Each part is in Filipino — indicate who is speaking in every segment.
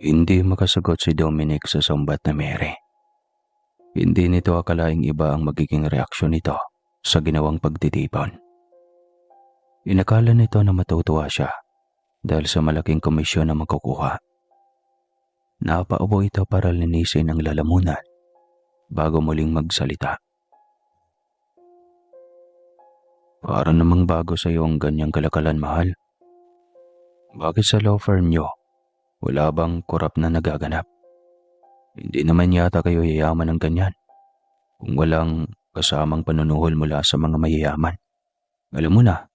Speaker 1: Hindi makasagot si Dominic sa sumbat na Mary. Hindi nito akalaing iba ang magiging reaksyon nito sa ginawang pagtitipon. Inakala nito na matutuwa siya dahil sa malaking komisyon na makukuha. Napaupo ito para linisin ang lalamunan bago muling magsalita. Para namang bago sa iyo ang ganyang kalakalan, mahal. Bakit sa law firm nyo, wala bang korap na nagaganap? Hindi naman yata kayo yayaman ng ganyan kung walang kasamang panunuhol mula sa mga mayayaman. Alam mo na,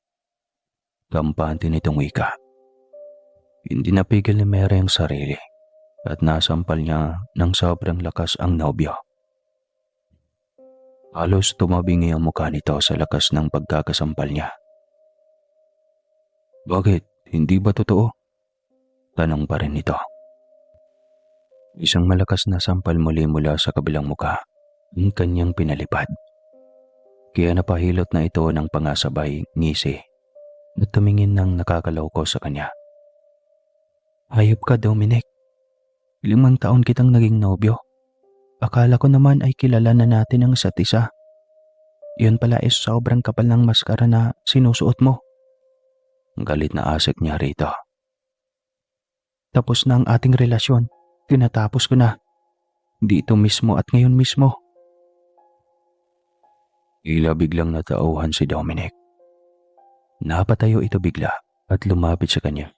Speaker 1: kampante nitong wika. Hindi napigil ni Mary ang sarili at nasampal niya ng sobrang lakas ang nobyo. Halos tumabingi ang mukha nito sa lakas ng pagkakasampal niya. Bakit? Hindi ba totoo? Tanong pa rin nito. Isang malakas na sampal muli mula sa kabilang mukha ang kanyang pinalipad. Kaya napahilot na ito ng pangasabay ngisi at tumingin ng nakakalawko sa kanya. Hayop ka, Dominic. 5 taon kitang naging nobyo. Akala ko naman ay kilala na natin ang isa't isa. Yun pala is sobrang kapal ng maskara na sinusuot mo. Galit na asik niya rito. Tapos na ang ating relasyon. Tinatapos ko na. Dito mismo at ngayon mismo. Ila biglang natauhan si Dominic. Napatayo ito bigla at lumapit sa kanya.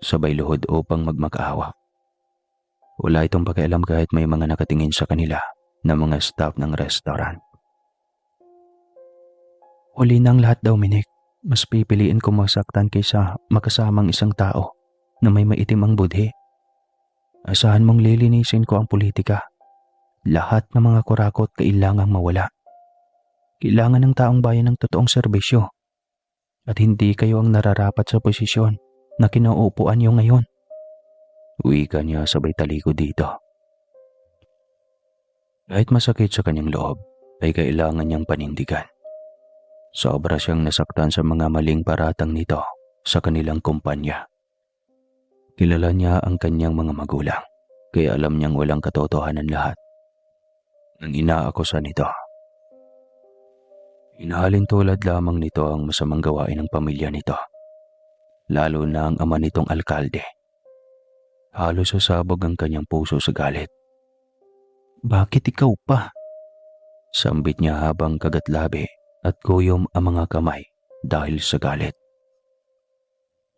Speaker 1: Sabay luhod upang magmakaawa. Wala itong pakialam kahit may mga nakatingin sa kanila na mga staff ng restaurant. Huli na ang lahat, Dominic. Mas pipiliin ko masaktan kaysa makasamang isang tao na may maitim ang budhi. Asahan mong lilinisin ko ang politika. Lahat ng mga kurakot kailangang mawala. Kailangan ng taong bayan ng totoong serbisyo. At hindi kayo ang nararapat sa posisyon na kinauupuan niyo ngayon. Wika niya sabay talikod dito. Kahit masakit sa kanyang loob, ay kailangan niyang panindigan. Sobra siyang nasaktan sa mga maling paratang nito sa kanilang kumpanya. Kilala niya ang kanyang mga magulang, kaya alam niyang walang katotohanan lahat ng inaakusa nito. Hinahalin tulad lamang nito ang masamang gawain ng pamilya nito, lalo na ang ama nitong alkalde. Halos sasabog ang kanyang puso sa galit. Bakit ikaw pa? Sambit niya habang kagatlabi at kuyom ang mga kamay dahil sa galit.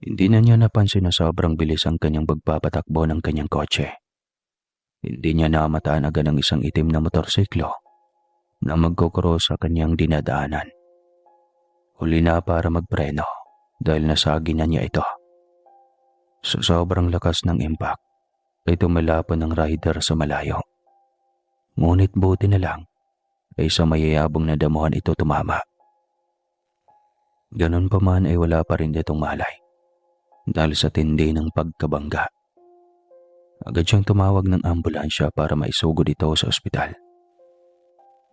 Speaker 1: Hindi na niya napansin na sobrang bilis ang kanyang pagpapatakbo ng kanyang kotse. Hindi niya namataan agad ang isang itim na motorsiklo na magkukross sa kanyang dinadaanan. Huli na para magpreno dahil nasagi na niya ito. Sa sobrang lakas ng impact ay tumilapon ng rider sa malayo. Ngunit buti na lang ay sa mayayabong na damuhan ito tumama. Ganon pa man ay wala pa rin itong malay dahil sa tindi ng pagkabangga. Agad siyang tumawag ng ambulansya para maisugod ito sa ospital.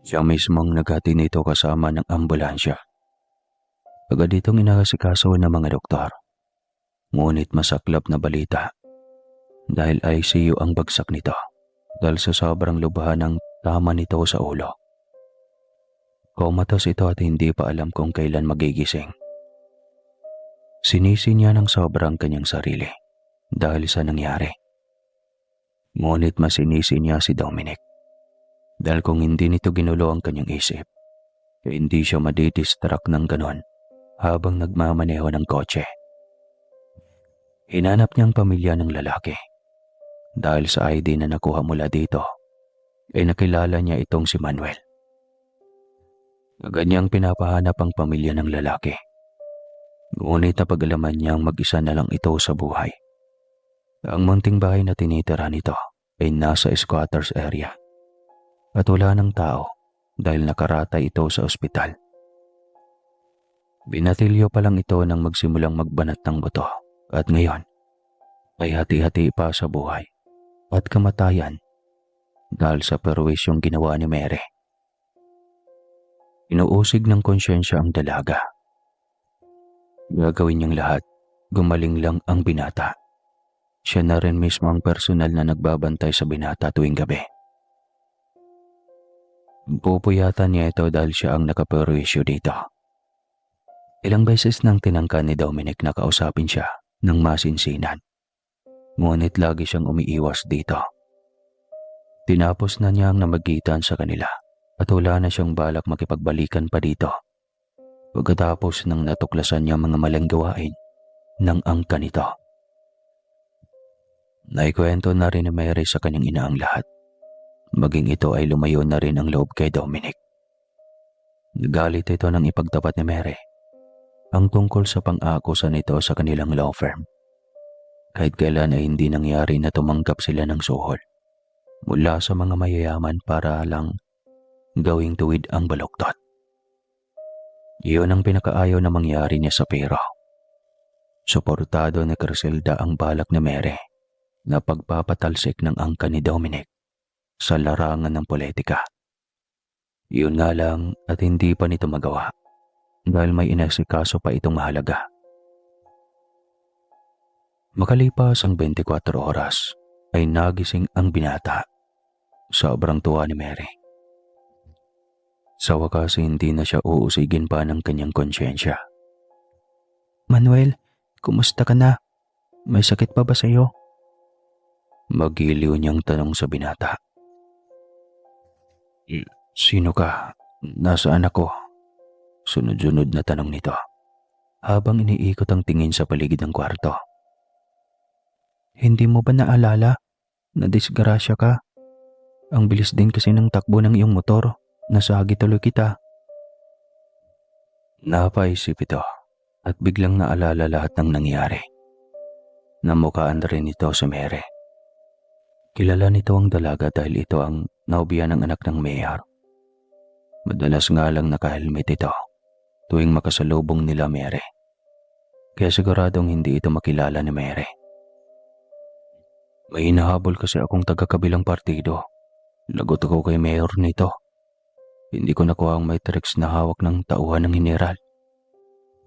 Speaker 1: Siya mismong naghatid nito kasama ng ambulansya. Agad itong inasikaso ng mga doktor. Ngunit masaklap na balita dahil ICU ang bagsak nito dahil sa sobrang lubha ng tama nito sa ulo. Comatose ito at hindi pa alam kung kailan magigising. Sinisi niya ng sobrang kanyang sarili dahil sa nangyari. Ngunit masinisi niya si Dominic dahil kung hindi nito ginulo ang kanyang isip, hindi siya madidistract ng ganon habang nagmamaneho ng kotse. Hinanap niyang pamilya ng lalaki. Dahil sa ID na nakuha mula dito, ay nakilala niya itong si Manuel. Agad niyang pinapahanap ang pamilya ng lalaki. Ngunit napag-alaman niyang mag-isa na lang ito sa buhay. Ang munting bahay na tinitira nito ay nasa squatters area. At wala ng tao dahil nakaratay ito sa ospital. Binatilyo pa lang ito nang magsimulang magbanat ng buto. At ngayon, ay hati-hati pa sa buhay at kamatayan dahil sa perwisyong ginawa ni Mary. Inuusig ng konsyensya ang dalaga. Gagawin niyang lahat, gumaling lang ang binata. Siya na rin mismo ang personal na nagbabantay sa binata tuwing gabi. Pupuyatan niya ito dahil siya ang nakaperwisyo dito. Ilang beses nang tinangka ni Dominic na kausapin siya ng masinsinan. Ngunit lagi siyang umiiwas dito. Tinapos na niya ang namagitan sa kanila at wala na siyang balak makipagbalikan pa dito. Pagkatapos nang natuklasan niya mga maling gawain ng angka nito. Naikwento na rin ni Mary sa kanyang ina ang lahat. Maging ito ay lumayo na rin ang loob kay Dominic. Nagalit ito nang ipagtapat ni Mary ang tungkol sa pang-aakusa nito sa kanilang law firm. Kahit kailan ay hindi nangyari na tumanggap sila ng suhol mula sa mga mayayaman para lang gawing tuwid ang baluktot. Iyon ang pinakaayaw na mangyari niya sa pera. Suportado ni Criselda ang balak ni Mary na pagpapatalsik ng angka ni Dominic sa larangan ng politika. Iyon nga lang at hindi pa nito magawa dahil may inasikaso pa itong mahalaga. Makalipas ang 24 oras ay nagising ang binata. Sobrang tuwa ni Mary. Sa wakas hindi na siya uusigin pa ng kanyang konsyensya. Manuel, kumusta ka na? May sakit pa ba sa iyo? Magiliw niyang tanong sa binata. Sino ka? Nasaan ako? Sunod-sunod na tanong nito habang iniikot ang tingin sa paligid ng kwarto. Hindi mo ba naalala na disgrasya ka? Ang bilis din kasi ng takbo ng iyong motor. Nasagi tuloy kita. Napaisip ito at biglang naalala lahat ng nangyari. Namukhaan rin ito si Mary. Kilala nito ang dalaga dahil ito ang naubya ng anak ng mayor. Madalas nga lang nakahelmet ito tuwing makasalubong nila Mary. Kaya siguradong hindi ito makilala ni Mary. May hinahabol kasi akong taga-kabilang partido. Lagot ako kay mayor nito. Hindi ko nakuha ang matrix na hawak ng tauhan ng general.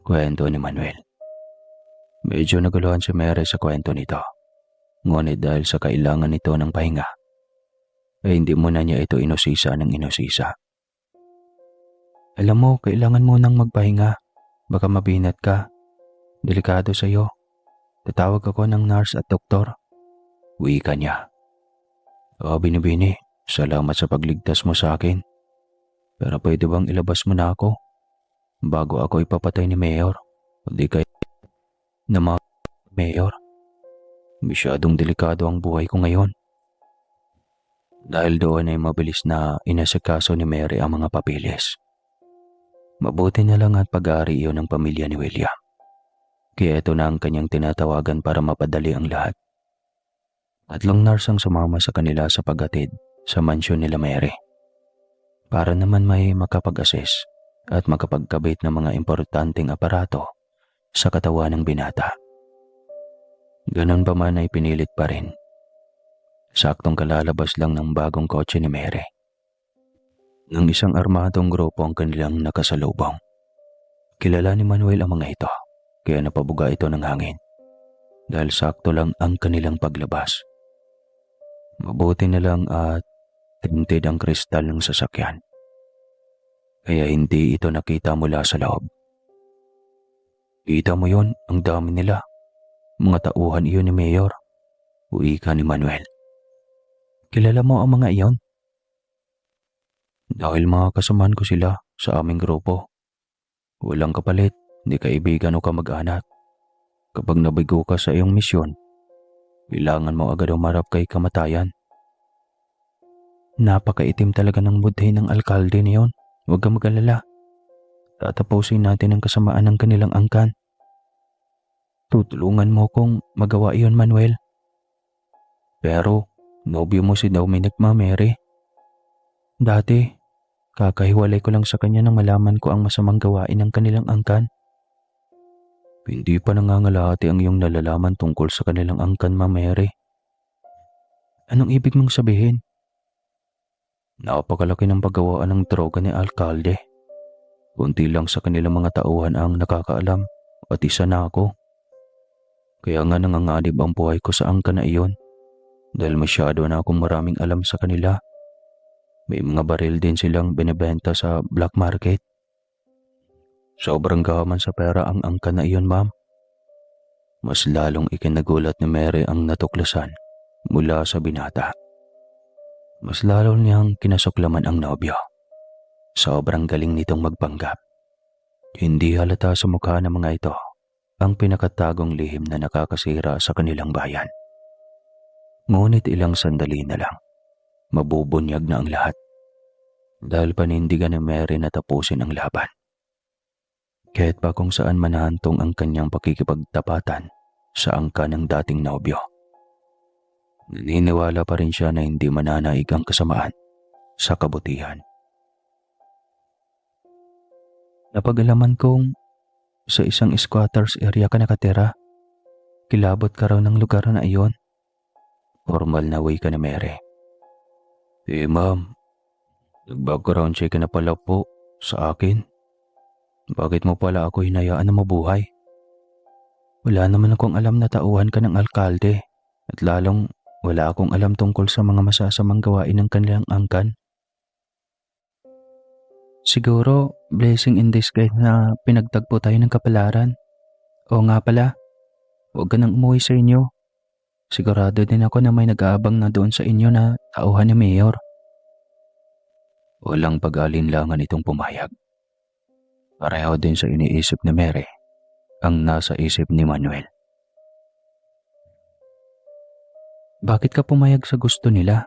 Speaker 1: Kwento ni Manuel. Medyo naguluhan si Mary sa kwento nito. Ngunit dahil sa kailangan nito ng pahinga, ay hindi muna niya ito inusisa ng inusisa. Alam mo, kailangan mo nang magpahinga. Baka mabinat ka. Delikado sa iyo. Tatawag ako ng nurse at doktor. Wika niya. Binibini, salamat sa pagligtas mo sa akin. Pero pwede bang ilabas mo na ako bago ako ipapatay ni Mayor? O di kaya na mga Mayor? Masyadong delikado ang buhay ko ngayon. Dahil doon ay mabilis na inasikaso ni Mary ang mga papilis. Mabuti na lang at pag-aari iyon ng pamilya ni William. Kaya ito na ang kanyang tinatawagan para mapadali ang lahat. Tatlong nurse ang sumama sa kanila sa paghatid sa mansyon nila Mary. Para naman may makapag-assess at makapagkabit ng mga importanteng aparato sa katawan ng binata. Ganon pa man ay pinilit pa rin. Saktong kalalabas lang ng bagong kotse ni Mary. Ng isang armadong grupo ang kanilang nakasalubong. Kilala ni Manuel ang mga ito, kaya napabuga ito ng hangin. Dahil sakto lang ang kanilang paglabas. Mabuti na lang at tinted ang kristal ng sasakyan. Kaya hindi ito nakita mula sa loob. Kita mo yon, ang dami nila. Mga tauhan iyon ni Mayor. Wika ni Manuel. Kilala mo ang mga iyon? Dahil mga kasamahan ko sila sa aming grupo. Walang kapalit, hindi kaibigan o kamag-anak. Kapag nabigo ka sa iyong misyon, kailangan mo agad umarap kay kamatayan. Napakaitim talaga ng budhay ng alkalde niyon. Huwag kang mag-alala. Tatapusin natin ang kasamaan ng kanilang angkan. Tutulungan mo kong magawa iyon, Manuel. Pero, nobyo mo si Dominic, Ma Mary. Dati, kakahiwalay ko lang sa kanya nang malaman ko ang masamang gawain ng kanilang angkan. Hindi pa nangangalahati ang iyong nalalaman tungkol sa kanilang angkan, Ma Mary. Anong ibig mong sabihin? Napakalaki ng paggawaan ng droga ni alkalde. Kunti lang sa kanilang mga tauhan ang nakakaalam at isa na ako. Kaya nga nanganganib ang buhay ko sa angkan na iyon dahil masyado na akong maraming alam sa kanila. May mga baril din silang binebenta sa black market. Sobrang gaman sa pera ang angkan na iyon, ma'am. Mas lalong ikinagulat ni Mary ang natuklasan mula sa binata. Mas lalo niyang kinasuklaman ang nobyo. Sobrang galing nitong magpanggap. Hindi halata sa mukha ng mga ito ang pinakatagong lihim na nakakasira sa kanilang bayan. Ngunit ilang sandali na lang, mabubunyag na ang lahat dahil panindigan ni Mary na tapusin ang laban. Kahit pa kung saan manahantong ang kanyang pakikipagtapatan sa angka ng dating nobyo. Naniniwala pa rin siya na hindi mananaig ang kasamaan sa kabutihan. Napag-alaman kong sa isang squatters area ka nakatira. Kilabot ka raw ng lugar na iyon. Formal na way ka na, Mary. Ma'am. Nag-background check ka na pala po sa akin. Bakit mo pala ako hinayaan na mabuhay? Wala naman akong alam na tauhan ka ng alkalde at lalong wala akong alam tungkol sa mga masasamang gawain ng kanilang angkan. Siguro, blessing in disguise na pinagtagpo tayo ng kapalaran. Oo nga pala, huwag ka nang umuwi sa inyo. Sigurado din ako na may nag-aabang na doon sa inyo na tauhan ni Mayor. Walang pag-alinlangan itong pumayag. Pareho din sa iniisip ni Mary ang nasa isip ni Manuel. Bakit ka pumayag sa gusto nila?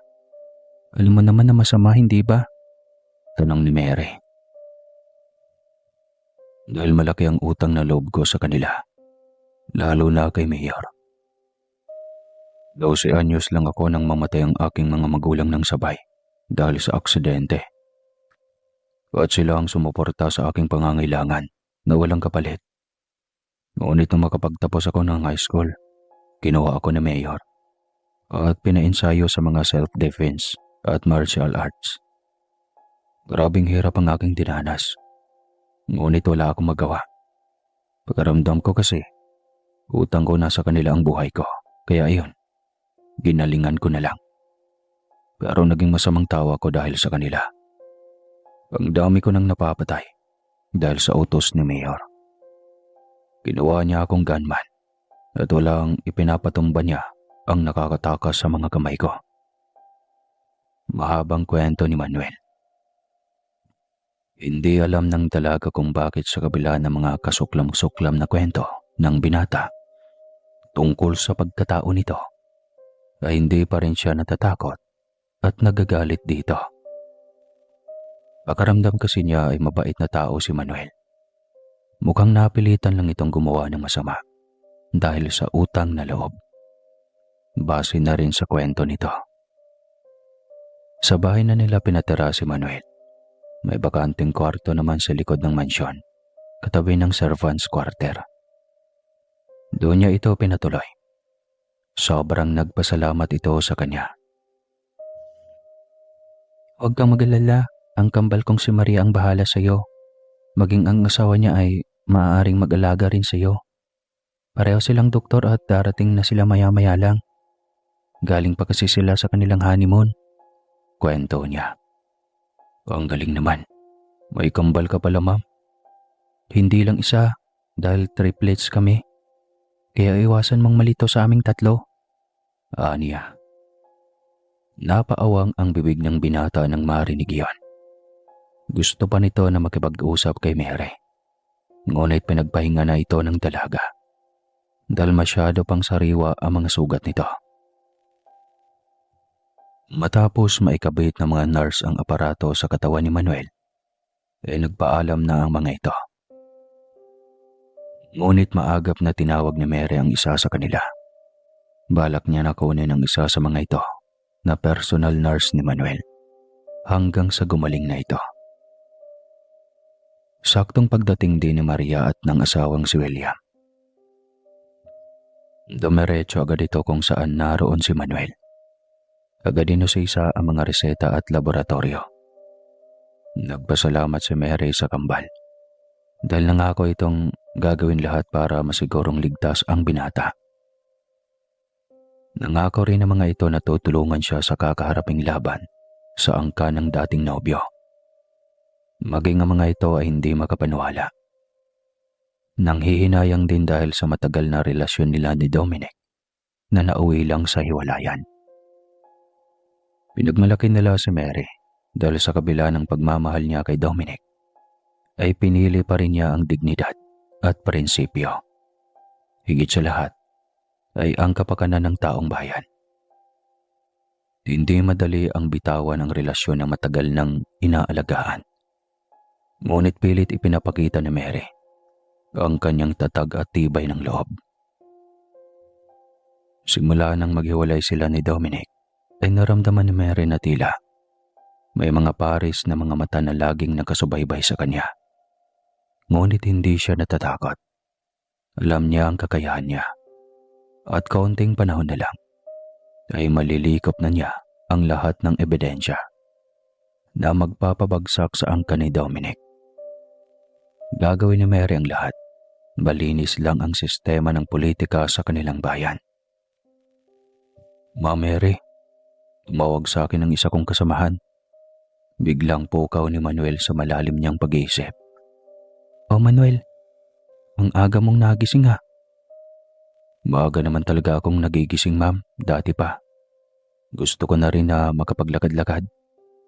Speaker 1: Alam mo naman na masama, hindi ba? Tanong ni Mary. Dahil malaki ang utang na loob ko sa kanila, lalo na kay Mayor. 12 anyos lang ako nang mamatay ang aking mga magulang ng sabay dahil sa aksidente. At sila ang sumuporta sa aking pangangailangan na walang kapalit. Ngunit nung makapagtapos ako ng high school, kinuha ako ni Mayor at pinaensayo sa mga self-defense at martial arts. Grabing hirap ang aking dinanas. Ngunit wala akong magawa. Pagkaramdam ko kasi, utang ko nasa kanila ang buhay ko. Kaya ayun, ginalingan ko na lang. Pero naging masamang tawa ko dahil sa kanila. Ang dami ko nang napapatay dahil sa utos ni Mayor. Ginawa niya akong gunman at walang ipinapatumba niya ang nakakatakas sa mga kamay ko. Mahabang kwento ni Manuel. Hindi alam ng dalaga kung bakit sa kabila ng mga kasuklam-suklam na kwento ng binata tungkol sa pagkatao nito, ay hindi pa rin siya natatakot at nagagalit dito. Pakaramdam kasi niya ay mabait na tao si Manuel. Mukhang napilitan lang itong gumawa ng masama dahil sa utang na loob. Base na rin sa kwento nito. Sa bahay na nila pinatira si Manuel. May bakanting kwarto naman sa likod ng mansyon, katabi ng servants' quarter. Doon niya ito pinatuloy. Sobrang nagpasalamat ito sa kanya. Huwag kang mag-alala, ang kambal kong si Maria ang bahala sa iyo. Maging ang asawa niya ay maaaring mag-alaga rin sa iyo. Pareho silang doktor at darating na sila maya-maya lang. Galing pa kasi sila sa kanilang honeymoon. Kwento niya. Ang galing naman. May kambal ka pala, ma'am. Hindi lang isa, dahil triplets kami. Kaya iwasan mong malito sa aming tatlo. Aniya. Napaawang ang bibig ng binata nang marinig iyon. Gusto pa nito na makipag-usap kay Mary. Ngunit pinagpahinga na ito ng dalaga. Dahil masyado pang sariwa ang mga sugat nito. Matapos maikabit ng mga nurse ang aparato sa katawan ni Manuel, ay nagpaalam na ang mga ito. Ngunit maagap na tinawag ni Mary ang isa sa kanila. Balak niya na kunin ang isa sa mga ito na personal nurse ni Manuel hanggang sa gumaling na ito. Saktong pagdating din ni Maria at ng asawang si William. Dumiretso agad ito kung saan naroon si Manuel. Agad inusisa ang mga reseta at laboratorio. Nagpasalamat si Mary sa kambal dahil nangako itong gagawin lahat para masigurong ligtas ang binata Nangako rin ng mga ito na tutulungan siya sa kakaharaping laban sa angkan ng dating nobyo. Maging ang mga ito ay hindi makapaniwala. Nanghihinayang din dahil sa matagal na relasyon nila ni Dominic na nauwi lang sa hiwalayan. Pinagmalaki nila si Mary dahil sa kabila ng pagmamahal niya kay Dominic, ay pinili pa rin niya ang dignidad at prinsipyo. Higit sa lahat ay ang kapakanan ng taong bayan. Hindi madali ang bitawan ng relasyon na matagal nang inaalagaan. Ngunit pilit ipinapakita ni Mary ang kanyang tatag at tibay ng loob. Simula nang maghiwalay sila ni Dominic, ay naramdaman ni Mary na tila may mga pares na mga mata na laging nakasubaybay sa kanya. Ngunit hindi siya natatakot. Alam niya ang kakayahan niya. At kaunting panahon na lang, ay malilikop na niya ang lahat ng ebidensya na magpapabagsak sa angkan ni Dominic. Gagawin ni Mary ang lahat. Malinis lang ang sistema ng politika sa kanilang bayan. "Ma Mary," tumawag sa akin ng isa kong kasamahan. Biglang pukaw ni Manuel sa malalim niyang pag-iisip. "Oh Manuel, ang aga mong nagising ha." "Maaga naman talaga akong nagigising ma'am, dati pa. Gusto ko na rin na makapaglakad-lakad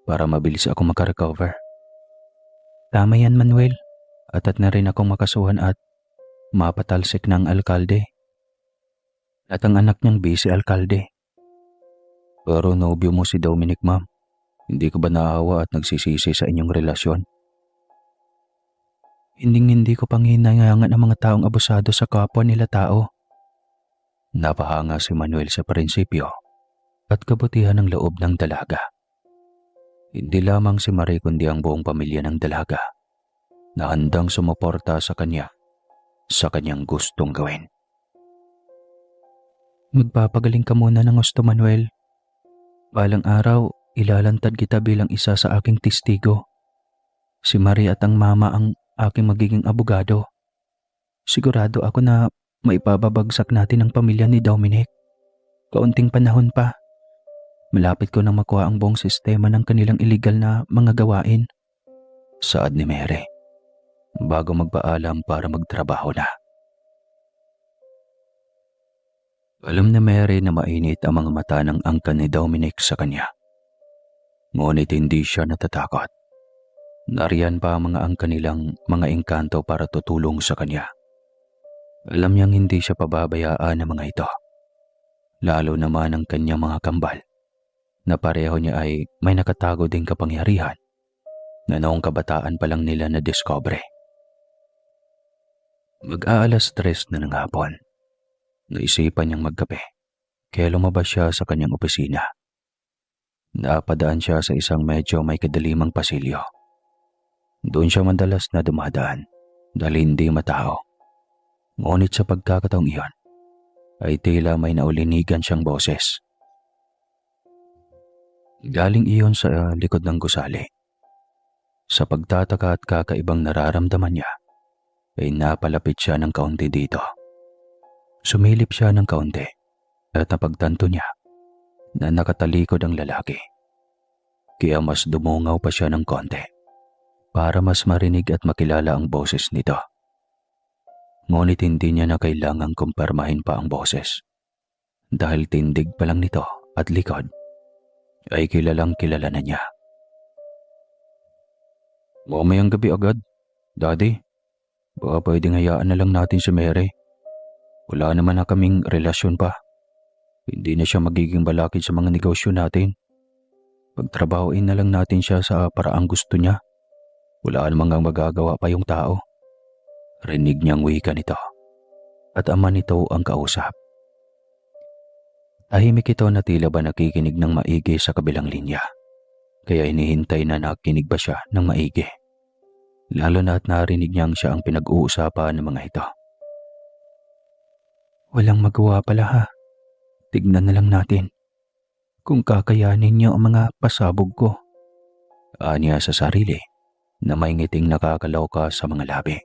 Speaker 1: para mabilis akong makarecover." "Tama yan Manuel, at na rin akong makasuhan at mapatalsik ng alkalde. At ang anak niyang busy alkalde." "Pero nobyo mo si Dominic ma'am. Hindi ko ba naawa at nagsisisi sa inyong relasyon?" Hindi ko pang hinayangan ang mga taong abusado sa kapwa nila tao." Napahanga si Manuel sa prinsipyo at kabutihan ng loob ng dalaga. Hindi lamang si Marie kundi ang buong pamilya ng dalaga na handang sumuporta sa kanya sa kanyang gustong gawin. "Magpapagaling ka muna ng gusto Manuel. Balang araw, ilalantad kita bilang isa sa aking testigo. Si Marie at ang mama ang aking magiging abogado. Sigurado ako na maipababagsak natin ang pamilya ni Dominic. Kaunting panahon pa. Malapit ko nang makuha ang buong sistema ng kanilang illegal na mga gawain." Saad ni Mary, bago magpaalam para magtrabaho na. Alam ni Mary na mainit ang mga mata ng angkan ni Dominic sa kanya. Ngunit hindi siya natatakot. Nariyan pa ang mga angkan nilang mga engkanto para tutulong sa kanya. Alam niyang hindi siya pababayaan ng mga ito. Lalo naman ang kanyang mga kambal na pareho niya ay may nakatago ding kapangyarihan na noong kabataan pa lang nila na-discover. Mag-aalas 3 na ng hapon. Naisipan niyang magkape, kaya lumabas siya sa kanyang opisina. Napadaan siya sa isang medyo may kadilimang pasilyo. Doon siya madalas na dumadaan dahil hindi matao. Ngunit sa pagkakataong iyon, ay tila may naulinigan siyang boses. Galing iyon sa likod ng gusali. Sa pagtataka at kakaibang nararamdaman niya, ay napalapit siya ng kaunti dito. Sumilip siya ng kaunti at napagtanto niya na nakatalikod ang lalaki. Kaya mas dumungaw pa siya ng konti para mas marinig at makilala ang boses nito. Ngunit hindi niya na kailangang kumpirmahin pa ang boses dahil tindig pa lang nito at likod ay kilalang kilala na niya. "Mamayang gabi agad, Daddy. Baka pwedeng hayaan na lang natin si Mary. Wala naman na kaming relasyon pa. Hindi na siya magiging balakid sa mga negosyo natin. Pagtrabahoin na lang natin siya sa paraang gusto niya. Wala namang magagawa pa yung tao." Rinig niyang wika nito at ama nito ang kausap. Tahimik ito na tila ba nakikinig ng maigi sa kabilang linya. Kaya hinihintay na nakikinig ba siya ng maigi. Lalo na at narinig niyang siya ang pinag-uusapan ng mga ito. "Walang magawa pala ha. Tignan na lang natin kung kakayanin niyo ang mga pasabog ko." Aniya sa sarili na may ngiting nakakaloka sa mga labi.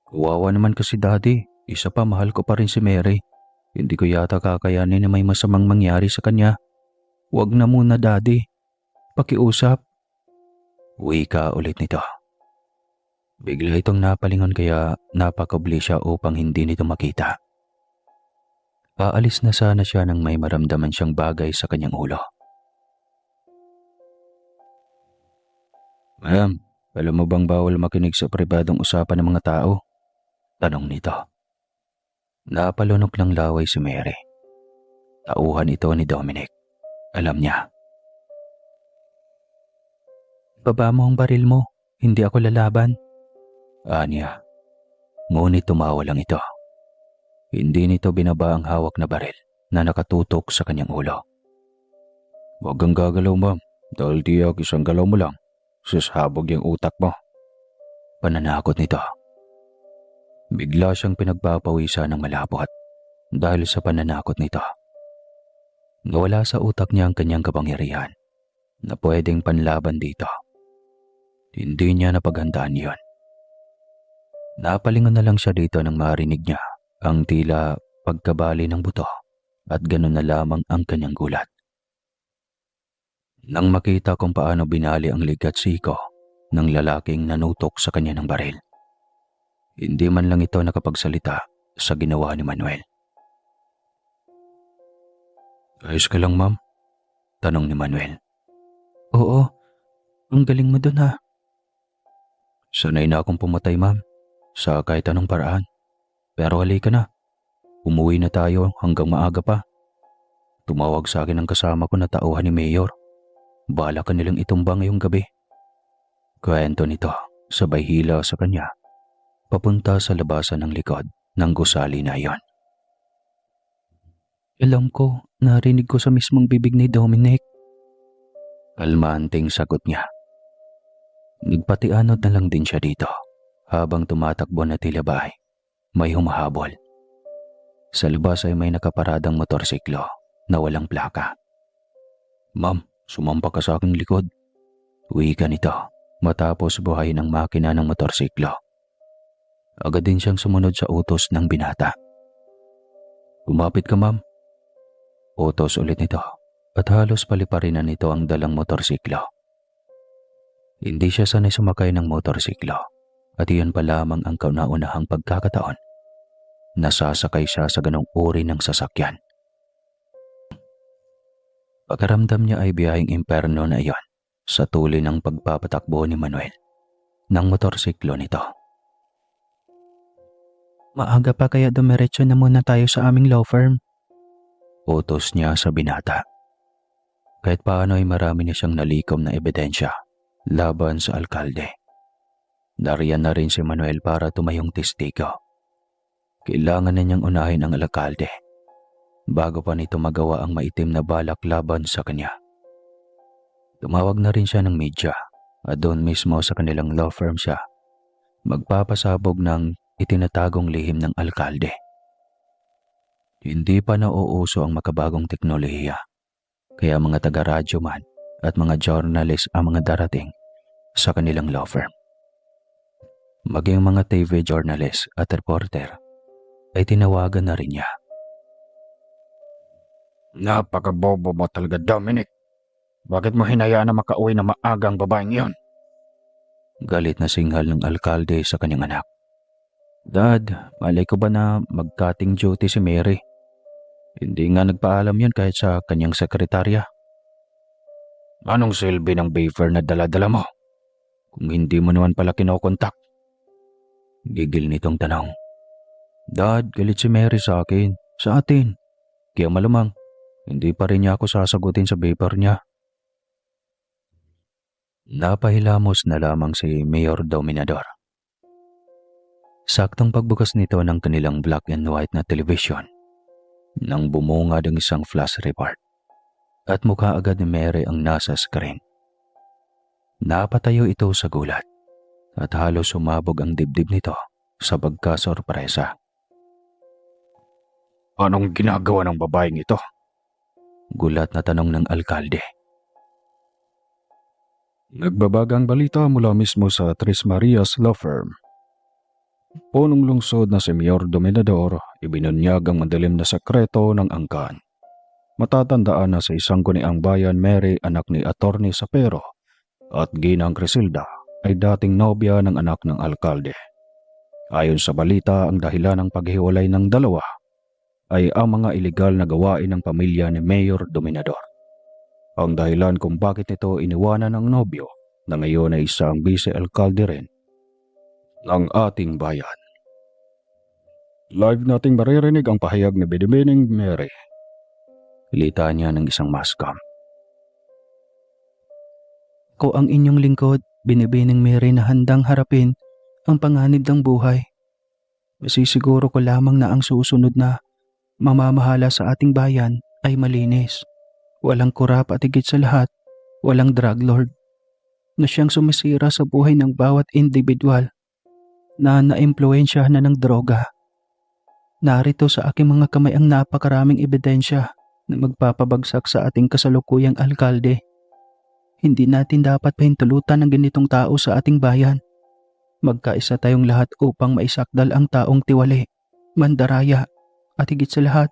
Speaker 1: "Kawawa naman kasi Daddy. Isa pa mahal ko pa rin si Mary. Hindi ko yata kakayanin na may masamang mangyari sa kanya. Huwag na muna, Daddy. Pakiusap. Wika ulit nito. Bigla itong napalingon kaya napakabli siya upang hindi nito makita. Aalis na sana siya nang may maramdaman siyang bagay sa kanyang ulo. Ma'am, alam mo bang bawal makinig sa pribadong usapan ng mga tao? Tanong nito. Napalunok ng laway si Mary. Tauhan ito ni Dominic. Alam niya. Baba mo ang baril mo. Hindi ako lalaban. Anya. Ngunit tumawa lang ito. Hindi nito binaba ang hawak na baril na nakatutok sa kanyang ulo. Huwag kang gagalaw, ma'am. Dahil tiyak isang galaw mo lang. Sasabog yung utak mo. Pananakot nito. Bigla siyang pinagpapawisan ng malapot dahil sa pananakot nito. Nawala sa utak niya ang kanyang kapangyarihan na pwedeng panlaban dito. Hindi niya napaghandaan yon. Napalingon na lang siya dito nang marinig niya ang tila pagkabali ng buto at gano'n na lamang ang kanyang gulat. Nang makita kung paano binali ang ligat siko ng lalaking nanutok sa kanya ng baril. Hindi man lang ito nakapagsalita sa ginawa ni Manuel. Ayos ka lang, ma'am? Tanong ni Manuel. Oo, ang galing mo dun ha. Sanay na akong pumatay, ma'am, sa kahit anong paraan. Pero halika na. Umuwi na tayo hanggang maaga pa. Tumawag sa akin ang kasama ko na tauhan ni Mayor. Bala ka nilang itumbang ngayong gabi. Kwento nito, sabay hila sa kanya. Papunta sa labasan ng likod ng gusali na iyon. Alam ko, narinig ko sa mismong bibig ni Dominic. Kalmanting sagot niya. Nagpatianod na lang din siya dito habang tumatakbo na tila bahay. May humahabol. Sa labas ay may nakaparadang motorsiklo na walang plaka. Ma'am, sumampa ka sa aking likod. Wika nito matapos buhayin ang makina ng motorsiklo. Agad din siyang sumunod sa utos ng binata. Lumapit ka, ma'am. Utos ulit nito at halos paliparinan nito ang dalang motorsiklo. Hindi siya sanay sumakay ng motorsiklo at iyon pa lamang ang kauna-unahang pagkakataon. Nasasakay siya sa ganong uri ng sasakyan. Pagkaramdam niya ay biyaheng imperno na iyon sa tuloy ng pagpapatakbo ni Manuel ng motorsiklo nito. Maaga pa kaya dumiretso na muna tayo sa aming law firm? Utos niya sa binata. Kahit paano ay marami na siyang nalikom na ebidensya laban sa alkalde. Nariyan na rin si Manuel para tumayong testigo. Kailangan na niyang unahin ang alkalde bago pa nito magawa ang maitim na balak laban sa kanya. Tumawag na rin siya ng media at doon mismo sa kanilang law firm siya magpapasabog ng itinatagong lihim ng alkalde. Hindi pa nauuso ang makabagong teknolohiya, kaya mga taga-radyo man at mga journalist ang mga darating sa kanilang law firm. Maging mga TV journalist at reporter ay tinawagan na rin niya. Napakabobo mo talaga, Dominic. Bakit mo hinayaan na makauwi na maagang babaeng iyon? Galit na singhal ng alkalde sa kanyang anak. Dad, malay ko ba na mag-cutting duty si Mary? Hindi nga nagpaalam yan kahit sa kanyang sekretarya. Anong silbi ng wafer na dala-dala mo? Kung hindi mo naman pala kinokontak. Gigil nitong tanong. Dad, galit si Mary sa akin, sa atin. Kaya malamang, hindi pa rin niya ako sasagutin sa paper niya. Napahilamos na lamang si Mayor Dominador. Saktong pagbukas nito ng kanilang black and white na television nang bumungad ang isang flash report at mukha agad ni Mary ang nasa screen. Napatayo ito sa gulat at halos sumabog ang dibdib nito sa pagkasorpresa. Anong ginagawa ng babaeng ito? Gulat na tanong ng alkalde. Nagbabagang balita mula mismo sa Tres Marias Law Firm.
Speaker 2: Punong lungsod na si Mayor Dominador ibinunyag ang madilim na sekreto ng angkan. Matatandaan na sa isang guniang bayan Mary anak ni Attorney Sapero at Ginang Crisilda ay dating nobya ng anak ng alkalde. Ayon sa balita, ang dahilan ng paghiwalay ng dalawa ay ang mga ilegal na gawain ng pamilya ni Mayor Dominador. Ang dahilan kung bakit ito iniwanan ng nobyo na ngayon ay isang vice-alkalde rin ng ating bayan. Live nating maririnig ang pahayag ni Binibining Mary. Hilita niya ng isang maskam.
Speaker 1: Ko ang inyong lingkod, Binibining Mary na handang harapin ang panganib ng buhay. Masisiguro ko lamang na ang susunod na mamamahala sa ating bayan ay malinis. Walang kurap at higit sa lahat, walang drug lord na siyang sumisira sa buhay ng bawat individual na naimpluwensyahan na ng droga. Narito sa aking mga kamay ang napakaraming ebidensya na magpapabagsak sa ating kasalukuyang alkalde. Hindi natin dapat pahintulutan ng ganitong tao sa ating bayan. Magkaisa tayong lahat upang maisakdal ang taong tiwali, mandaraya, at higit sa lahat,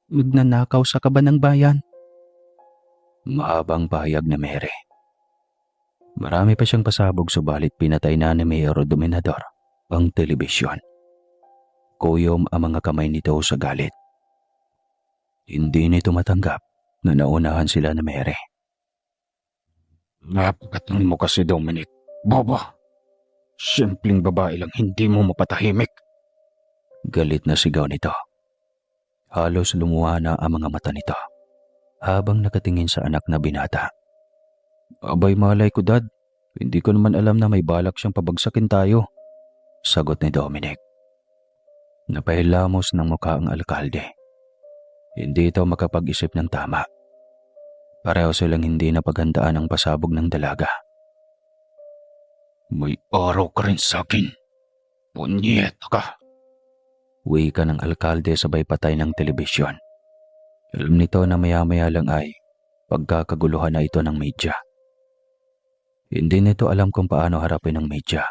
Speaker 1: magnanakaw sa kaban ng bayan.
Speaker 2: Mahabang pahayag ni Mary. Marami pa siyang pasabog subalit pinatay na ni Mayor Dominador ang telebisyon. Kuyom ang mga kamay nito sa galit. Hindi nito matanggap na naunahan sila ni Mary. Napakatang mo kasi, Dominic. Bobo! Simpleng babae lang hindi mo mapatahimik. Galit na sigaw nito. Halos lumuha na ang mga mata nito habang nakatingin sa anak na binata. Abay malay ko, Dad. Hindi ko naman alam na may balak siyang pabagsakin tayo. Sagot ni Dominic. Napahilamos ng mukha ang alkalde. Hindi ito makapag-isip ng tama. Pareho silang hindi napaghandaan ang pasabog ng dalaga. May araw ka rin sa akin. Punyeta ka. Wika ng alkalde sabay patay ng telebisyon. Alam nito na maya-maya lang ay pagkakaguluhan na ito ng media. Hindi nito alam kung paano harapin ang media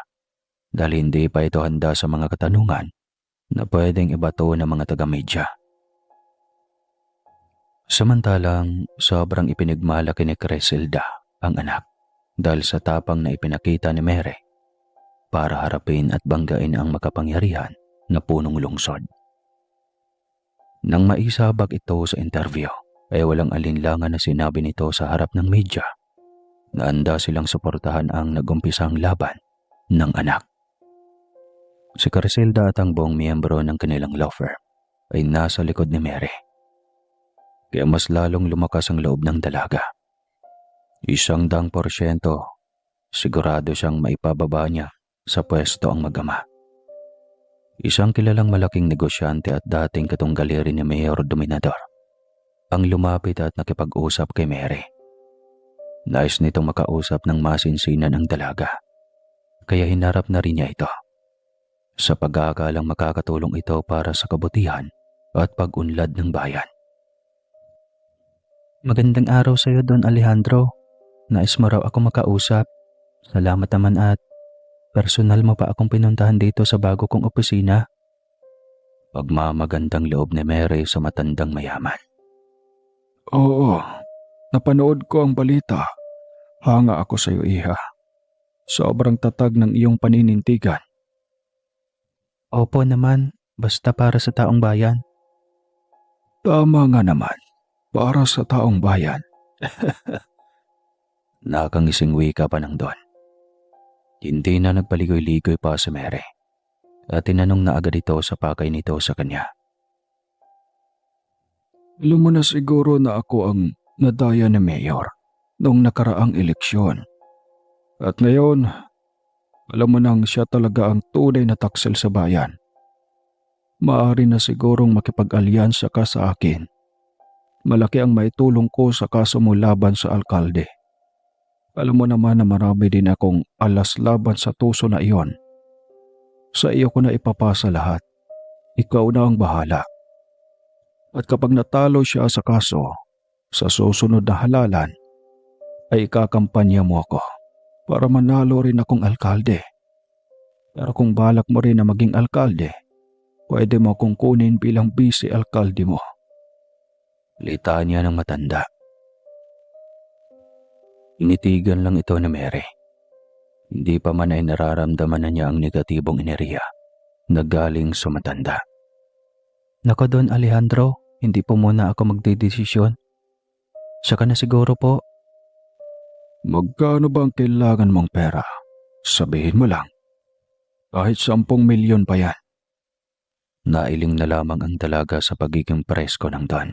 Speaker 2: dahil hindi pa ito handa sa mga katanungan na pwedeng ibato ng mga taga-media. Samantalang sobrang ipinagmalaki ni Crisilda ang anak dahil sa tapang na ipinakita ni Mary para harapin at banggain ang makapangyarihan na punong lungsod. Nang maisabak ito sa interview, ay walang alinlangan na sinabi nito sa harap ng media na handa silang suportahan ang nagumpisang laban ng anak. Si Crisilda at ang buong miyembro ng kanilang law firm ay nasa likod ni Mary. Kaya mas lalong lumakas ang loob ng dalaga. 100% sigurado siyang maipababa niya sa pwesto ang mag-ama. Isang kilalang malaking negosyante at dating katunggali ni Mayor Dominador ang lumapit at nakipag-usap kay Mary. Nais nitong makausap ng masinsinan ang dalaga, kaya hinarap na rin niya ito. Sa pag-aakalang makakatulong ito para sa kabutihan at pag-unlad ng bayan.
Speaker 1: Magandang araw sa iyo, Don Alejandro. Nais mo raw ako makausap. Salamat naman at personal mo pa akong pinuntahan dito sa bago kong opisina.
Speaker 2: Pagmamagandang loob ni Mary sa matandang mayaman. Oo, napanood ko ang balita. Hanga ako sa iyo, iha. Sobrang tatag ng iyong paninindigan.
Speaker 1: Opo naman, basta para sa taong bayan.
Speaker 2: Tama nga naman, para sa taong bayan. Nakangising wika pa ng Don. Hindi na nagpaligoy-ligoy pa si Mary at tinanong na agad ito sa pakay nito sa kanya. Alam mo na siguro na ako ang nadaya ni Mayor noong nakaraang eleksyon. At ngayon, alam mo nang siya talaga ang tunay na taksel sa bayan. Maaari na sigurong makipag-alyansa ka sa akin. Malaki ang maitulong ko sa kaso mo laban sa alkalde. Alam mo naman na marami din akong alas laban sa tuso na iyon. Sa iyo ko na ipapasa lahat. Ikaw na ang bahala. At kapag natalo siya sa kaso, sa susunod na halalan, ay ikakampanya mo ako para manalo rin akong alkalde. Pero kung balak mo rin na maging alkalde, pwede mo akong kunin bilang vice-alkalde mo.
Speaker 1: Litanya ng matanda. Initigan lang ito ni Mary. Hindi pa man ay nararamdaman na niya ang negatibong enerhiya na galing sa matanda. Nako Don Alejandro, hindi po muna ako magdedesisyon. Saka na siguro po.
Speaker 2: Magkano ba ang kailangan mong pera? Sabihin mo lang. Kahit 10 milyon pa yan.
Speaker 1: Nailing na lamang ang dalaga sa pagiging presko ng Don.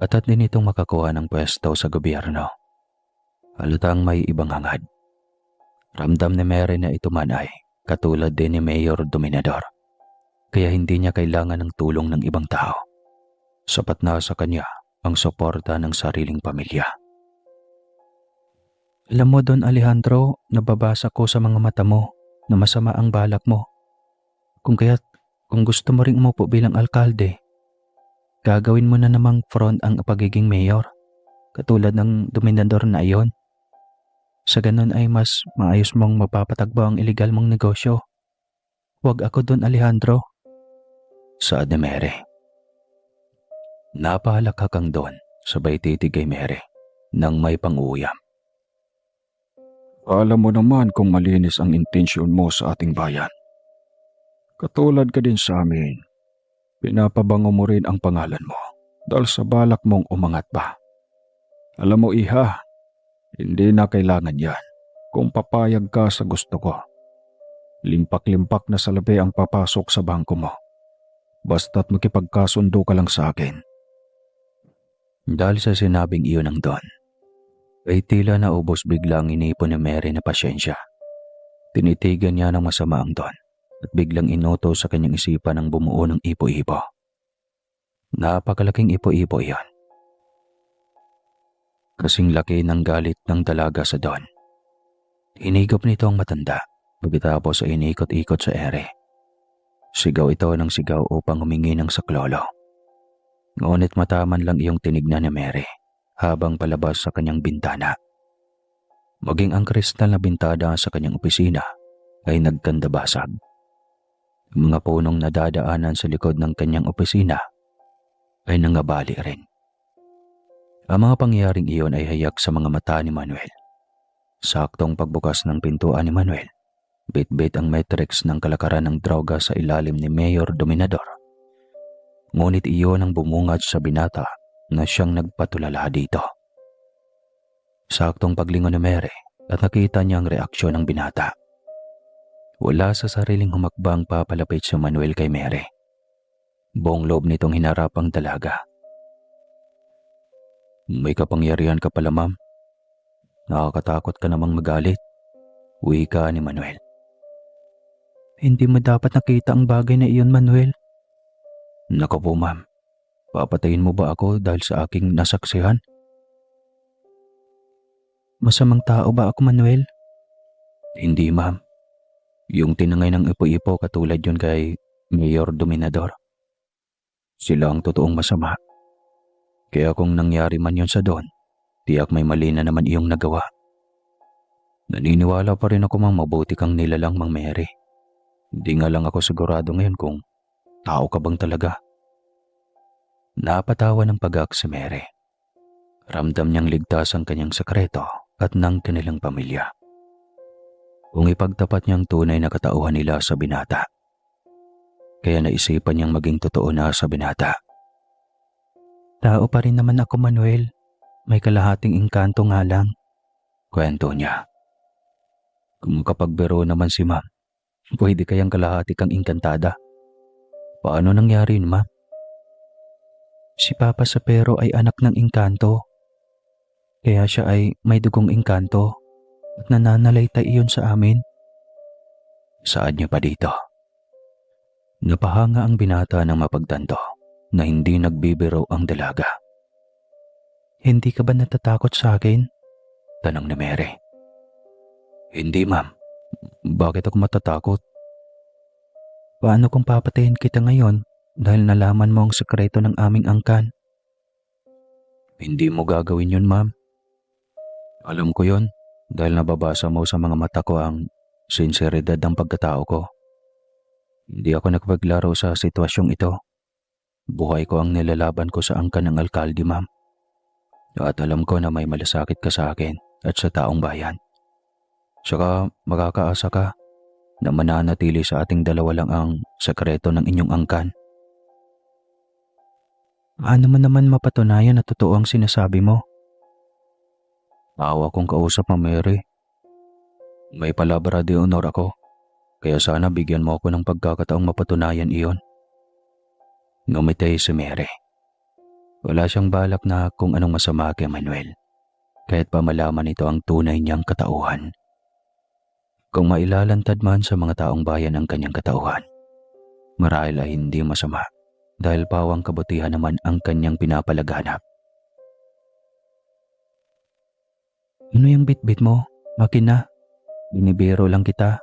Speaker 1: At din itong makakuha ng pwesto sa gobyerno. Halatang may ibang hangad. Ramdam ni Mary na ito man ay katulad din ni Mayor Dominador. Kaya hindi niya kailangan ng tulong ng ibang tao. Sapat na sa kanya ang suporta ng sariling pamilya. Alam mo Don Alejandro, nababasa ko sa mga mata mo na masama ang balak mo. Kung gusto mo ring umupo bilang alkalde, gagawin mo na namang front ang pagiging mayor, katulad ng dominador na iyon. Sa ganun ay mas maayos mong mapapatagbo ang iligal mong negosyo. Huwag ako Don Alejandro. Saad ni Mary. Napahalakhak ang Don, sabay titig kay Mary nang may pang-uuyam.
Speaker 2: Alam mo naman kung malinis ang intensyon mo sa ating bayan. Katulad ka din sa amin, pinapabango mo rin ang pangalan mo dahil sa balak mong umangat pa. Alam mo iha, hindi na kailangan yan kung papayag ka sa gusto ko. Limpak-limpak na salapi ang papasok sa bangko mo. Basta't makipagkasundo ka lang sa akin.
Speaker 1: Dahil sa sinabing iyon ng Don, ay tila naubos biglang inipon ni Mary na pasyensya. Tinitigan niya ng masama ang Don at biglang inoto sa kanyang isipan ang bumuo ng ipo-ipo. Napakalaking ipo-ipo iyon. Kasing laki ng galit ng dalaga sa Don. Hinigop nito ang matanda, pagkatapos ay inikot-ikot sa ere. Sigaw ito ng sigaw upang humingi ng saklolo. Ngunit mataman lang iyong tinignan ni Mary habang palabas sa kanyang bintana. Maging ang kristal na bintada sa kanyang opisina ay nagkandabasag. Mga punong nadadaanan sa likod ng kanyang opisina ay nangabali rin. Ang mga pangyayaring iyon ay hayak sa mga mata ni Manuel. Saktong pagbukas ng pintuan ni Manuel, bit-bit ang matrix ng kalakaran ng droga sa ilalim ni Mayor Dominador. Ngunit iyon ang bumungad sa binata na siyang nagpatulala dito. Saktong paglingon ni Mary at nakita niya ang reaksyon ng binata. Wala sa sariling humakbang papalapit si Manuel kay Mary. Buong loob nitong hinarap ang dalaga. May kapangyarihan ka pala, ma'am. Nakakatakot ka namang magalit. Wika ni Manuel. Hindi mo dapat nakita ang bagay na iyon, Manuel. Nako po, ma'am. Papatayin mo ba ako dahil sa aking nasaksihan? Masamang tao ba ako, Manuel? Hindi, ma'am. Yung tinangay ng ipo-ipo katulad yun kay Mayor Dominador. Sila ang totoong masama. Kaya kung nangyari man yun sa Don, tiyak may mali na naman iyong nagawa. Naniniwala pa rin ako mang mabuti kang nilalang, Mang Mary. Hindi nga lang ako sigurado ngayon kung tao ka bang talaga. Napatawa ng pagak si Mary. Ramdam niyang ligtas ang kanyang sekreto at ng kanilang pamilya. Kung ipagtapat niyang tunay na katauhan nila sa binata. Kaya naisipan niyang maging totoo na sa binata. Tao pa rin naman ako, Manuel. May kalahating engkanto nga lang. Kwento niya. Kung makapagbiro naman si ma'am, pwede kayang kalahati kang engkantada. Paano nangyari yun, ma'am? Si Papa Sapero ay anak ng engkanto. Kaya siya ay may dugong engkanto at nananalaytay iyon sa amin. Saan niyo pa dito? Napahanga ang binata ng mapagtanto na hindi nagbibiro ang dalaga. Hindi ka ba natatakot sa akin? Tanong ni Mary. Hindi, ma'am. Bakit ako matatakot? Paano kung papatayin kita ngayon dahil nalaman mo ang sekreto ng aming angkan? Hindi mo gagawin yun, ma'am. Alam ko yun dahil nababasa mo sa mga mata ko ang sinseridad ang pagkatao ko. Hindi ako nagpaglaro sa sitwasyong ito. Buhay ko ang nilalaban ko sa angkan ng alkalde, ma'am. At alam ko na may malasakit ka sa akin at sa taong bayan. Tsaka makakaasa ka na mananatili sa ating dalawa lang ang sekreto ng inyong angkan. Paano mo naman mapatunayan na totoo ang sinasabi mo? Tawa kong kausap, Ma'am Mary. May palabra de honor ako, kaya sana bigyan mo ako ng pagkakataong mapatunayan iyon. Ngumiti si Mary. Wala siyang balak na kung anong masama kay Manuel, kahit pa malaman ito ang tunay niyang katauhan. Kung mailalantad man sa mga taong bayan ang kanyang katauhan, marahil ay hindi masama dahil pawang kabutihan naman ang kanyang pinapalaganap. Ano yung bitbit mo? Akin na. Binibiro lang kita.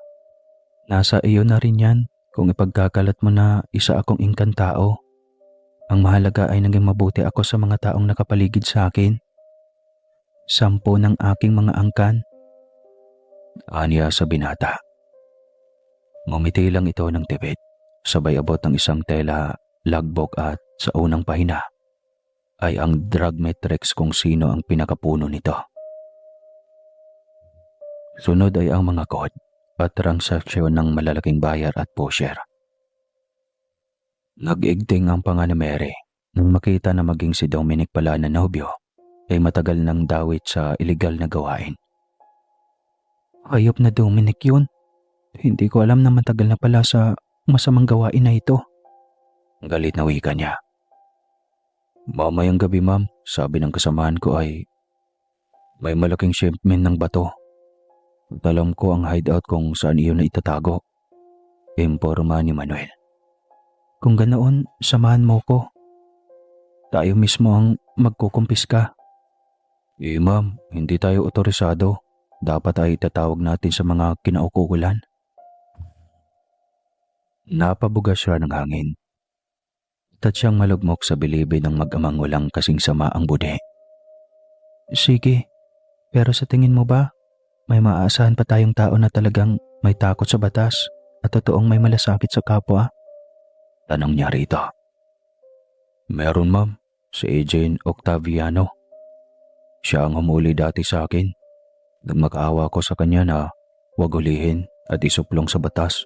Speaker 1: Nasa iyo na rin yan kung ipagkakalat mo na isa akong inkantao. Ang mahalaga ay naging mabuti ako sa mga taong nakapaligid sa akin. 10 ng aking mga angkan. Aniya sa binata. Ngumiti lang ito ng tipid, sabay abot ng isang tela, logbook at sa unang pahina ay ang drug matrix kung sino ang pinakapuno nito. Sunod ay ang mga code at transaksyon ng malalaking buyer at pusher. Nag-igting ang panga ni Mary nang makita na maging si Dominic pala na nobyo ay matagal nang dawit sa iligal na gawain. Hayop na Dominic yun. Hindi ko alam na matagal na pala sa masamang gawain na ito. Galit na wika niya. Mamayang gabi, ma'am, sabi ng kasamahan ko ay may malaking shipment ng bato. At alam ko ang hideout kung saan iyon na itatago. Imporma ni Manuel. Kung ganoon, samahan mo ko. Tayo mismo ang magkukumpiska. Ma'am, hindi tayo otorisado. Dapat ay itatawag natin sa mga kinaukukulan. Napabuga siya ng hangin. At siyang malugmok sa bilibid ng mag-amang walang kasing sama ang budi. Sige, pero sa tingin mo ba, may maaasahan pa tayong tao na talagang may takot sa batas at totoong may malasakit sa kapwa? Tanong niya rito. Meron, ma'am, si Agent Octaviano. Siya ang humuli dati sa akin. Nang makaawa ko sa kanya na huwag hulihin at isuplong sa batas.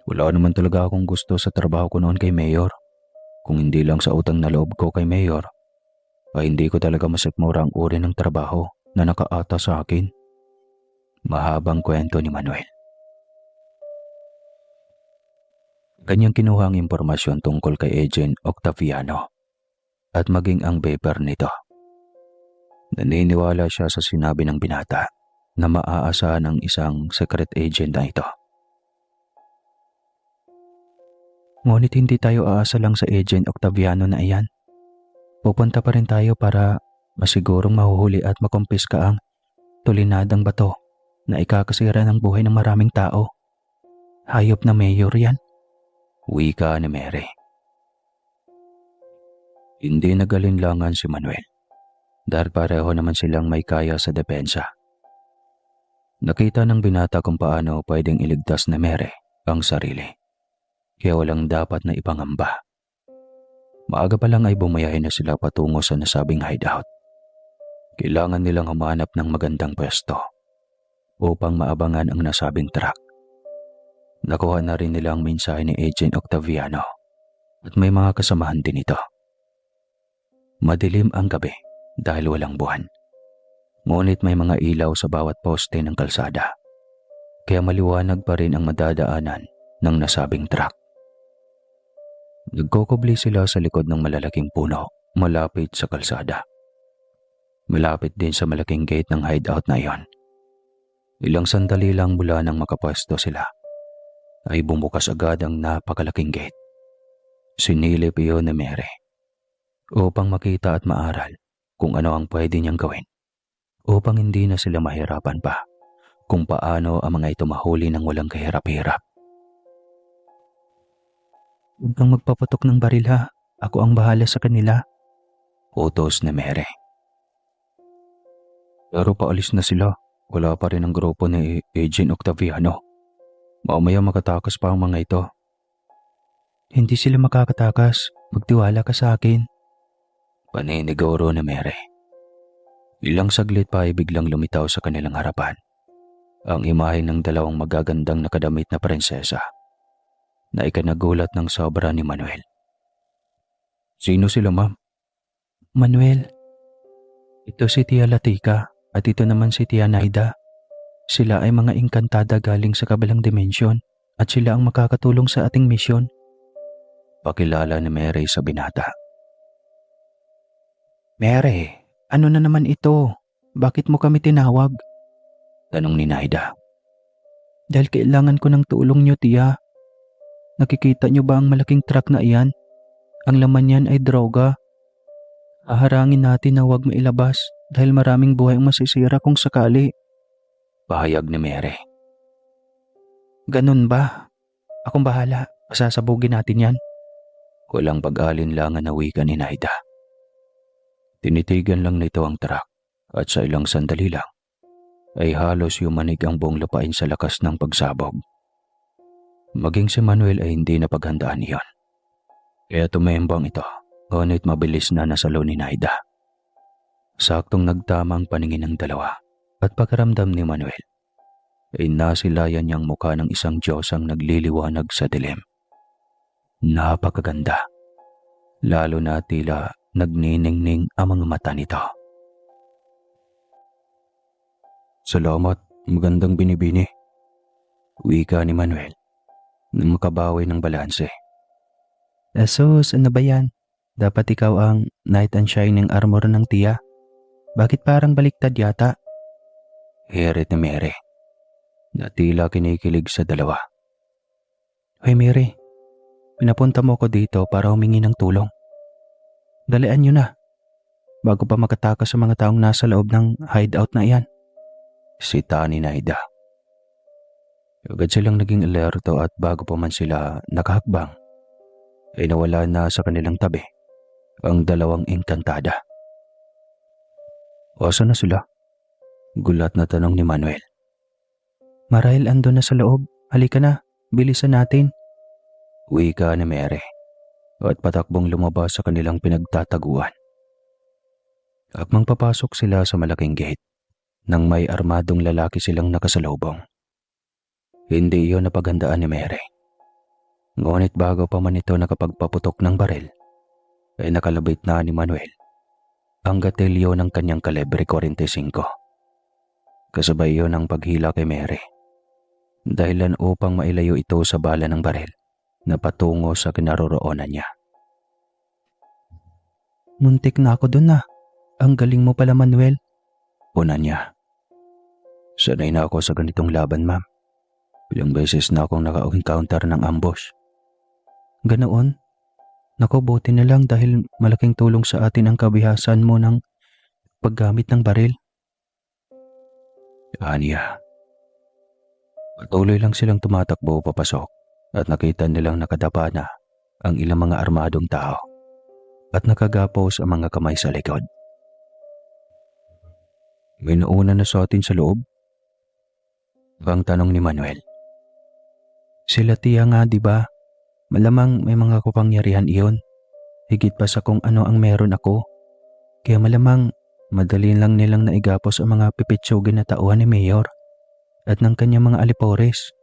Speaker 1: Wala naman talaga akong gusto sa trabaho ko noon kay Mayor. Kung hindi lang sa utang na loob ko kay Mayor, ay hindi ko talaga masikmura ang uri ng trabaho na nakaata sa akin. Mahabang kwento ni Manuel. Kanyang kinuha ang impormasyon tungkol kay Agent Octaviano at maging ang paper nito. Naniniwala siya sa sinabi ng binata na maaasahan ng isang secret agent na ito. Ngunit hindi tayo aasa lang sa Agent Octaviano na iyan. Pupunta pa rin tayo para masigurong mahuhuli at makumpiska ang tulinadang bato na ikakasira ng buhay ng maraming tao. Hayop na mayor yan. Wika ni Mary. Hindi nagalinlangan si Manuel dahil pareho naman silang may kaya sa depensa. Nakita ng binata kung paano pwedeng iligtas ni Mary ang sarili. Kaya walang dapat na ipangamba. Maaga pa lang ay bumayahin na sila patungo sa nasabing hideout. Kailangan nilang humanap ng magandang pwesto upang maabangan ang nasabing truck. Nakuha na rin nila ang mensahe ni Agent Octaviano at may mga kasamahan din ito. Madilim ang gabi dahil walang buwan. Ngunit may mga ilaw sa bawat poste ng kalsada. Kaya maliwanag pa rin ang madadaanan ng nasabing truck. Nagkukubli sila sa likod ng malalaking puno malapit sa kalsada. Malapit din sa malaking gate ng hideout na iyon. Ilang sandali lang mula nang makapwesto sila ay bumukas agad ang napakalaking gate. Sinilip iyon ni Mary upang makita at maaral kung ano ang pwede niyang gawin upang hindi na sila mahirapan pa kung paano ang mga ito mahuli ng walang kahirap-hirap. Huwag kang magpapatok ng baril ha. Ako ang bahala sa kanila. Utos ni Mary. Pero paalis na sila. Wala pa rin ang grupo ni Agent Octaviano. Mamaya makatakas pa ang mga ito.
Speaker 2: Hindi sila makakatakas. Magtiwala ka sa akin.
Speaker 1: Paniniguro ni Mary. Ilang saglit pa ay biglang lumitaw sa kanilang harapan ang imahe ng dalawang magagandang nakadamit na prinsesa na ikanagulat ng sobra ni Manuel. Sino sila, ma'am?
Speaker 2: Manuel, ito si Tia Latika at ito naman si Tia Naida. Sila ay mga engkantada galing sa kabilang dimensyon at sila ang makakatulong sa ating misyon.
Speaker 1: Pakilala ni Mary sa binata.
Speaker 2: Mary, ano na naman ito? Bakit mo kami tinawag?
Speaker 1: Tanong ni Naida.
Speaker 2: Dahil kailangan ko ng tulong niyo, Tia. Nakikita niyo ba ang malaking truck na iyan? Ang laman niyan ay droga. Haharangin natin na huwag mailabas dahil maraming buhay ang masisira kung sakali.
Speaker 1: Pahayag ni Mary.
Speaker 2: Ganun ba? Akong bahala. Pasasabugin natin yan.
Speaker 1: Walang pag-alinlangan na wika ni Naida. Tinitigan lang nito ang truck at sa ilang sandali lang ay halos yumanig ang buong lupain sa lakas ng pagsabog. Maging si Manuel ay hindi napaghandaan iyon. Kaya tumembang ito, ngunit mabilis na nasalo ni Naida. Saktong nagtama ang paningin ng dalawa at pakiramdam ni Manuel ay nasilayan niyang mukha ng isang Diyos ang nagliliwanag sa dilim. Napakaganda, lalo na tila nagniningning ang mga mata nito. Salamat, magandang binibini. Wika ni Manuel nang makabawi ng balanse.
Speaker 2: Asus, ano ba yan? Dapat ikaw ang knight and shining armor ng Tia. Bakit parang baliktad yata?
Speaker 1: Hirit ni Mary na tila kinikilig sa dalawa.
Speaker 2: Hoy Mary, pinapunta mo ko dito para humingi ng tulong. Dalian nyo na, bago pa makatakas sa mga taong nasa loob ng hideout na iyan.
Speaker 1: Sita ni Naida. Agad silang naging alerto at bago pa man sila nakahakbang, ay nawala na sa kanilang tabi ang dalawang engkantada. Asa na sila? Gulat na tanong ni Manuel.
Speaker 2: Marahil andun na sa loob. Halika na, bilisan natin.
Speaker 1: Wika ni Mary at patakbong lumabas sa kanilang pinagtataguan. Akmang papasok sila sa malaking gate nang may armadong lalaki silang nakasalubong. Hindi iyon napaghandaan ni Mary. Ngunit bago pa man ito nakapagpaputok ng baril, ay nakalabit na ni Manuel ang gatilyo ng kanyang kalibre 45. Kasabay iyon ang paghila kay Mary, dahilan upang mailayo ito sa bala ng baril na patungo sa kinaroroonan niya.
Speaker 2: Muntik na ako dun na. Ang galing mo pala, Manuel.
Speaker 1: Una niya. Sanay na ako sa ganitong laban, ma'am. Ilang beses na akong naka-encounter ng ambush.
Speaker 2: Ganoon? Naku, buti na lang dahil malaking tulong sa atin ang kabihasan mo ng paggamit ng baril.
Speaker 1: Anya. Patuloy lang silang tumatakbo papasok at nakita nilang nakadapa na ang ilang mga armadong tao at nakagapos ang mga kamay sa likod. May nauna na sa atin sa loob? Ang tanong ni Manuel.
Speaker 2: Sila Tia nga, di ba? Malamang may mga kapangyarihan iyon. Higit pa sa kung ano ang meron ako. Kaya malamang madali lang nilang naigapos ang mga pipitsugin na tauhan ni Mayor at ng kanyang mga alipores.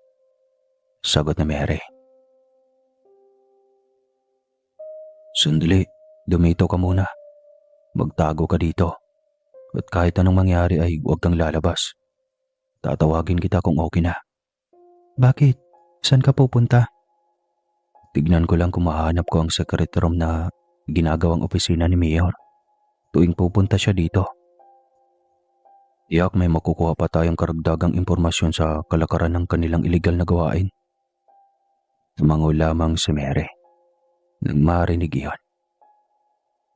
Speaker 1: Sagot ni Mary. Sandali, dumito ka muna. Magtago ka dito. At kahit anong mangyari ay huwag kang lalabas. Tatawagin kita kung okay na.
Speaker 2: Bakit? Saan ka pupunta?
Speaker 1: Tignan ko lang kung mahanap ko ang secret room na ginagawang opisina ni Mayor tuwing pupunta siya dito. Tiyak may makukuha pa tayong karagdagang impormasyon sa kalakaran ng kanilang iligal na gawain. Tumango lamang si Mary nang marinig iyon.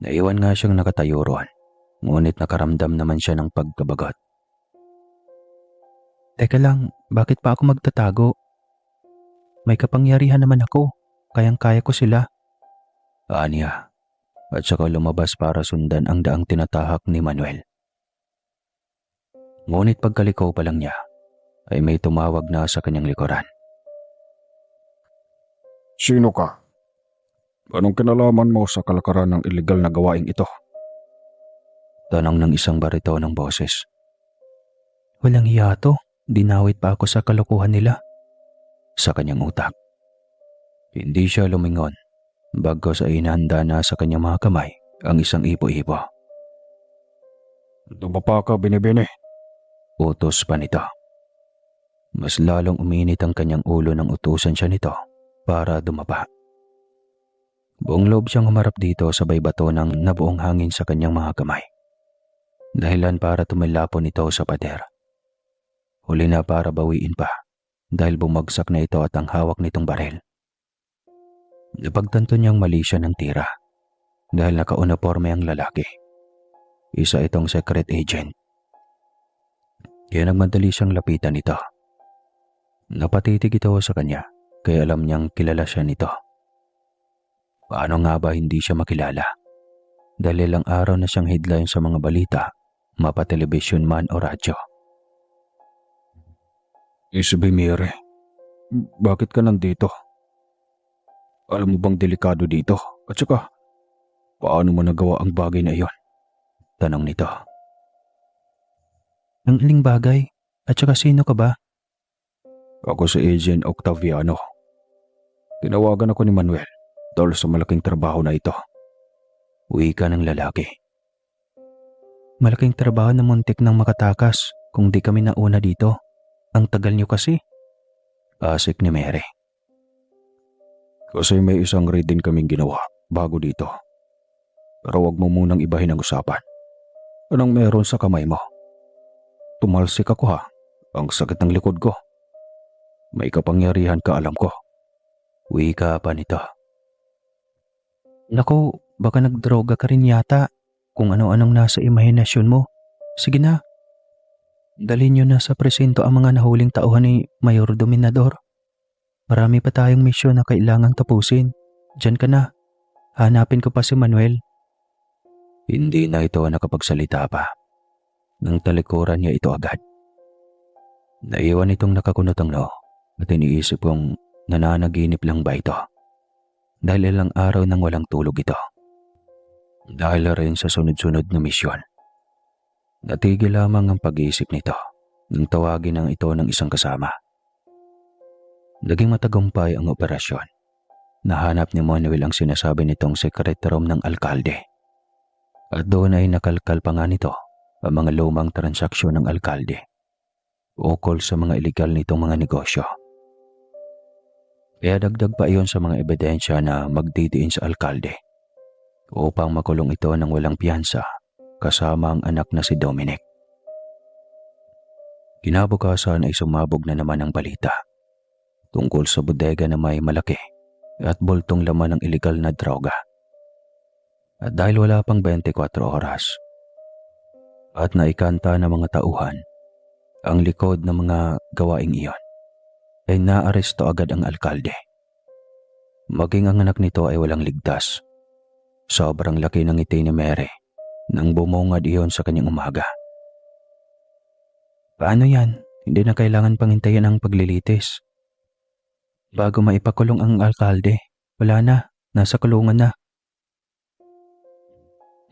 Speaker 1: Naiwan nga siyang nakatayo roon, ngunit nakaramdam naman siya ng pagkabagot.
Speaker 2: Teka lang, bakit pa ako magtatago? May kapangyarihan naman ako, kayang-kaya ko sila.
Speaker 1: Anya, at saka lumabas para sundan ang daang tinatahak ni Manuel. Ngunit pagkaliko pa lang niya ay may tumawag na sa kanyang likuran.
Speaker 2: Sino ka? Anong kinalaman mo sa kalakaran ng illegal na gawaing ito?
Speaker 1: Tanong ng isang barito ng boses. Walang hiya to, dinawit pa ako sa kalokohan nila. Sa kanyang utak. Hindi siya lumingon, bagkos ay inihanda na sa kanyang mga kamay ang isang ipo-ipo.
Speaker 2: Dumapa ka, Binibini.
Speaker 1: Utos pa nito. Mas lalong uminit ang kanyang ulo nang utusan siya nito para dumapa. Buong loob siyang humarap dito sabay bato ng nabuong hangin sa kanyang mga kamay. Dahilan para tumilapon ito sa pader. Huli na para bawiin pa dahil bumagsak na ito at ang hawak nitong baril. Napagtanto niyang mali siya ng tira dahil nakauniporme ang lalaki. Isa itong secret agent. Kaya nagmadali siyang lapitan nito. Napatitig ito sa kanya kaya alam niyang kilala siya nito. Paano nga ba hindi siya makilala? Dahil ilang araw na siyang headline sa mga balita, mapa-television man o radyo.
Speaker 2: Isbimire, bakit ka nandito? Alam mo bang delikado dito? At saka, paano mo nagawa ang bagay na iyon?
Speaker 1: Tanong nito. Ang aling bagay? At saka sino ka ba?
Speaker 2: Ako si Agent Octaviano. Tinawagan ako ni Manuel dahil sa malaking trabaho na ito.
Speaker 1: Wika ng lalaki. Malaking trabaho na muntik nang makatakas kung di kami nauna dito. Ang tagal niyo kasi. Asik ni Mary.
Speaker 2: Kasi may isang reading kaming ginawa bago dito. Pero wag mo munang ibahin ang usapan. Anong meron sa kamay mo? Tumalsik ako ha. Ang sakit ng likod ko. May kapangyarihan ka, alam ko.
Speaker 1: Wika pa nito. Naku, baka nagdroga ka rin yata. Kung ano-anong nasa imahinasyon mo. Sige na. Dalhin niyo na sa presinto ang mga nahuling tauhan ni Mayor Dominador. Marami pa tayong misyon na kailangang tapusin. Diyan ka na. Hanapin ko pa si Manuel. Hindi na ito nakapagsalita pa. Nang talikuran niya ito agad. Naiwan itong nakakunot ang noo at iniisip kong nananaginip lang ba ito. Dahil ilang araw nang walang tulog ito. Dahil rin sa sunod-sunod na misyon. Natigil lamang ang pag-iisip nito nang tawagin ang ito ng isang kasama. Naging matagumpay ang operasyon. Nahanap ni Manuel ang sinasabi nitong secret room ng alkalde. At doon ay nakalkal pa nga nito ang mga lumang transaksyon ng alkalde ukol sa mga iligal nitong mga negosyo. Kaya dagdag pa iyon sa mga ebidensya na magdidiin sa alkalde upang makulong ito ng walang piyansa kasama ang anak na si Dominic. Kinabukasan ay sumabog na naman ang balita tungkol sa bodega na may malaki at bultong laman ng iligal na droga. At dahil wala pang 24 oras at naikanta ng mga tauhan ang likod ng mga gawaing iyon, ay naaresto agad ang alkalde. Maging ang anak nito ay walang ligtas. Sobrang laki ng ngiti ni Mary nang bumungad iyon sa kanyang umaga. Paano yan? Hindi na kailangan pang hintayin ang paglilitis. Bago maipakulong ang alkalde, wala na, nasa kulungan na.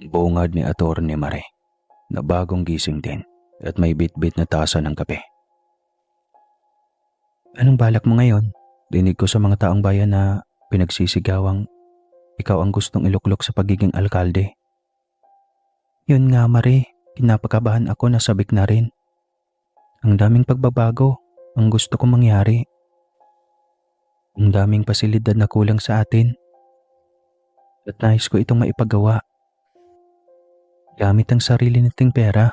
Speaker 1: Bungad ni Atty. Mare na bagong gising din at may bit-bit na tasa ng kape. Anong balak mo ngayon? Dinig ko sa mga taong bayan na pinagsisigawang ikaw ang gustong iluklok sa pagiging alkalde. Yun nga, Mare, kinapakabahan ako na sabik na rin. Ang daming pagbabago ang gusto kong mangyari. Ang daming pasilidad na kulang sa atin. At nais ko itong maipagawa. Gamit ang sarili nating pera.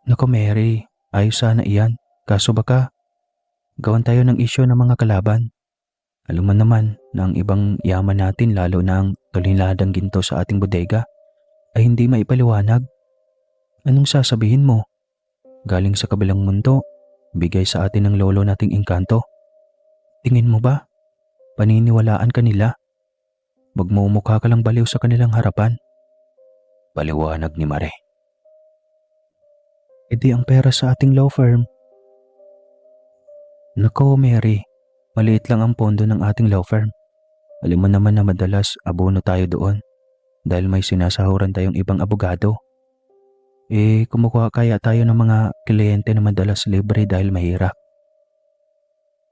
Speaker 1: Naku Mary, ayos sana iyan. Kaso baka gawan tayo ng isyo ng mga kalaban. Alam mo naman na ang ibang yaman natin lalo na ang tulinladang ginto sa ating bodega ay hindi maipaliwanag. Anong sasabihin mo? Galing sa kabilang mundo, bigay sa atin ng lolo nating engkanto. Tingin mo ba? Paniniwalaan ka nila? Magmumukha ka lang baliw sa kanilang harapan. Paliwanag ni Mare.
Speaker 2: Edi ang pera sa ating law firm. Nako, Mary, maliit lang ang pondo ng ating law firm. Alam mo naman na madalas abono tayo doon dahil may sinasahuran tayong ibang abogado. Kumukuha kaya tayo ng mga kliyente na madalas libre dahil mahirap.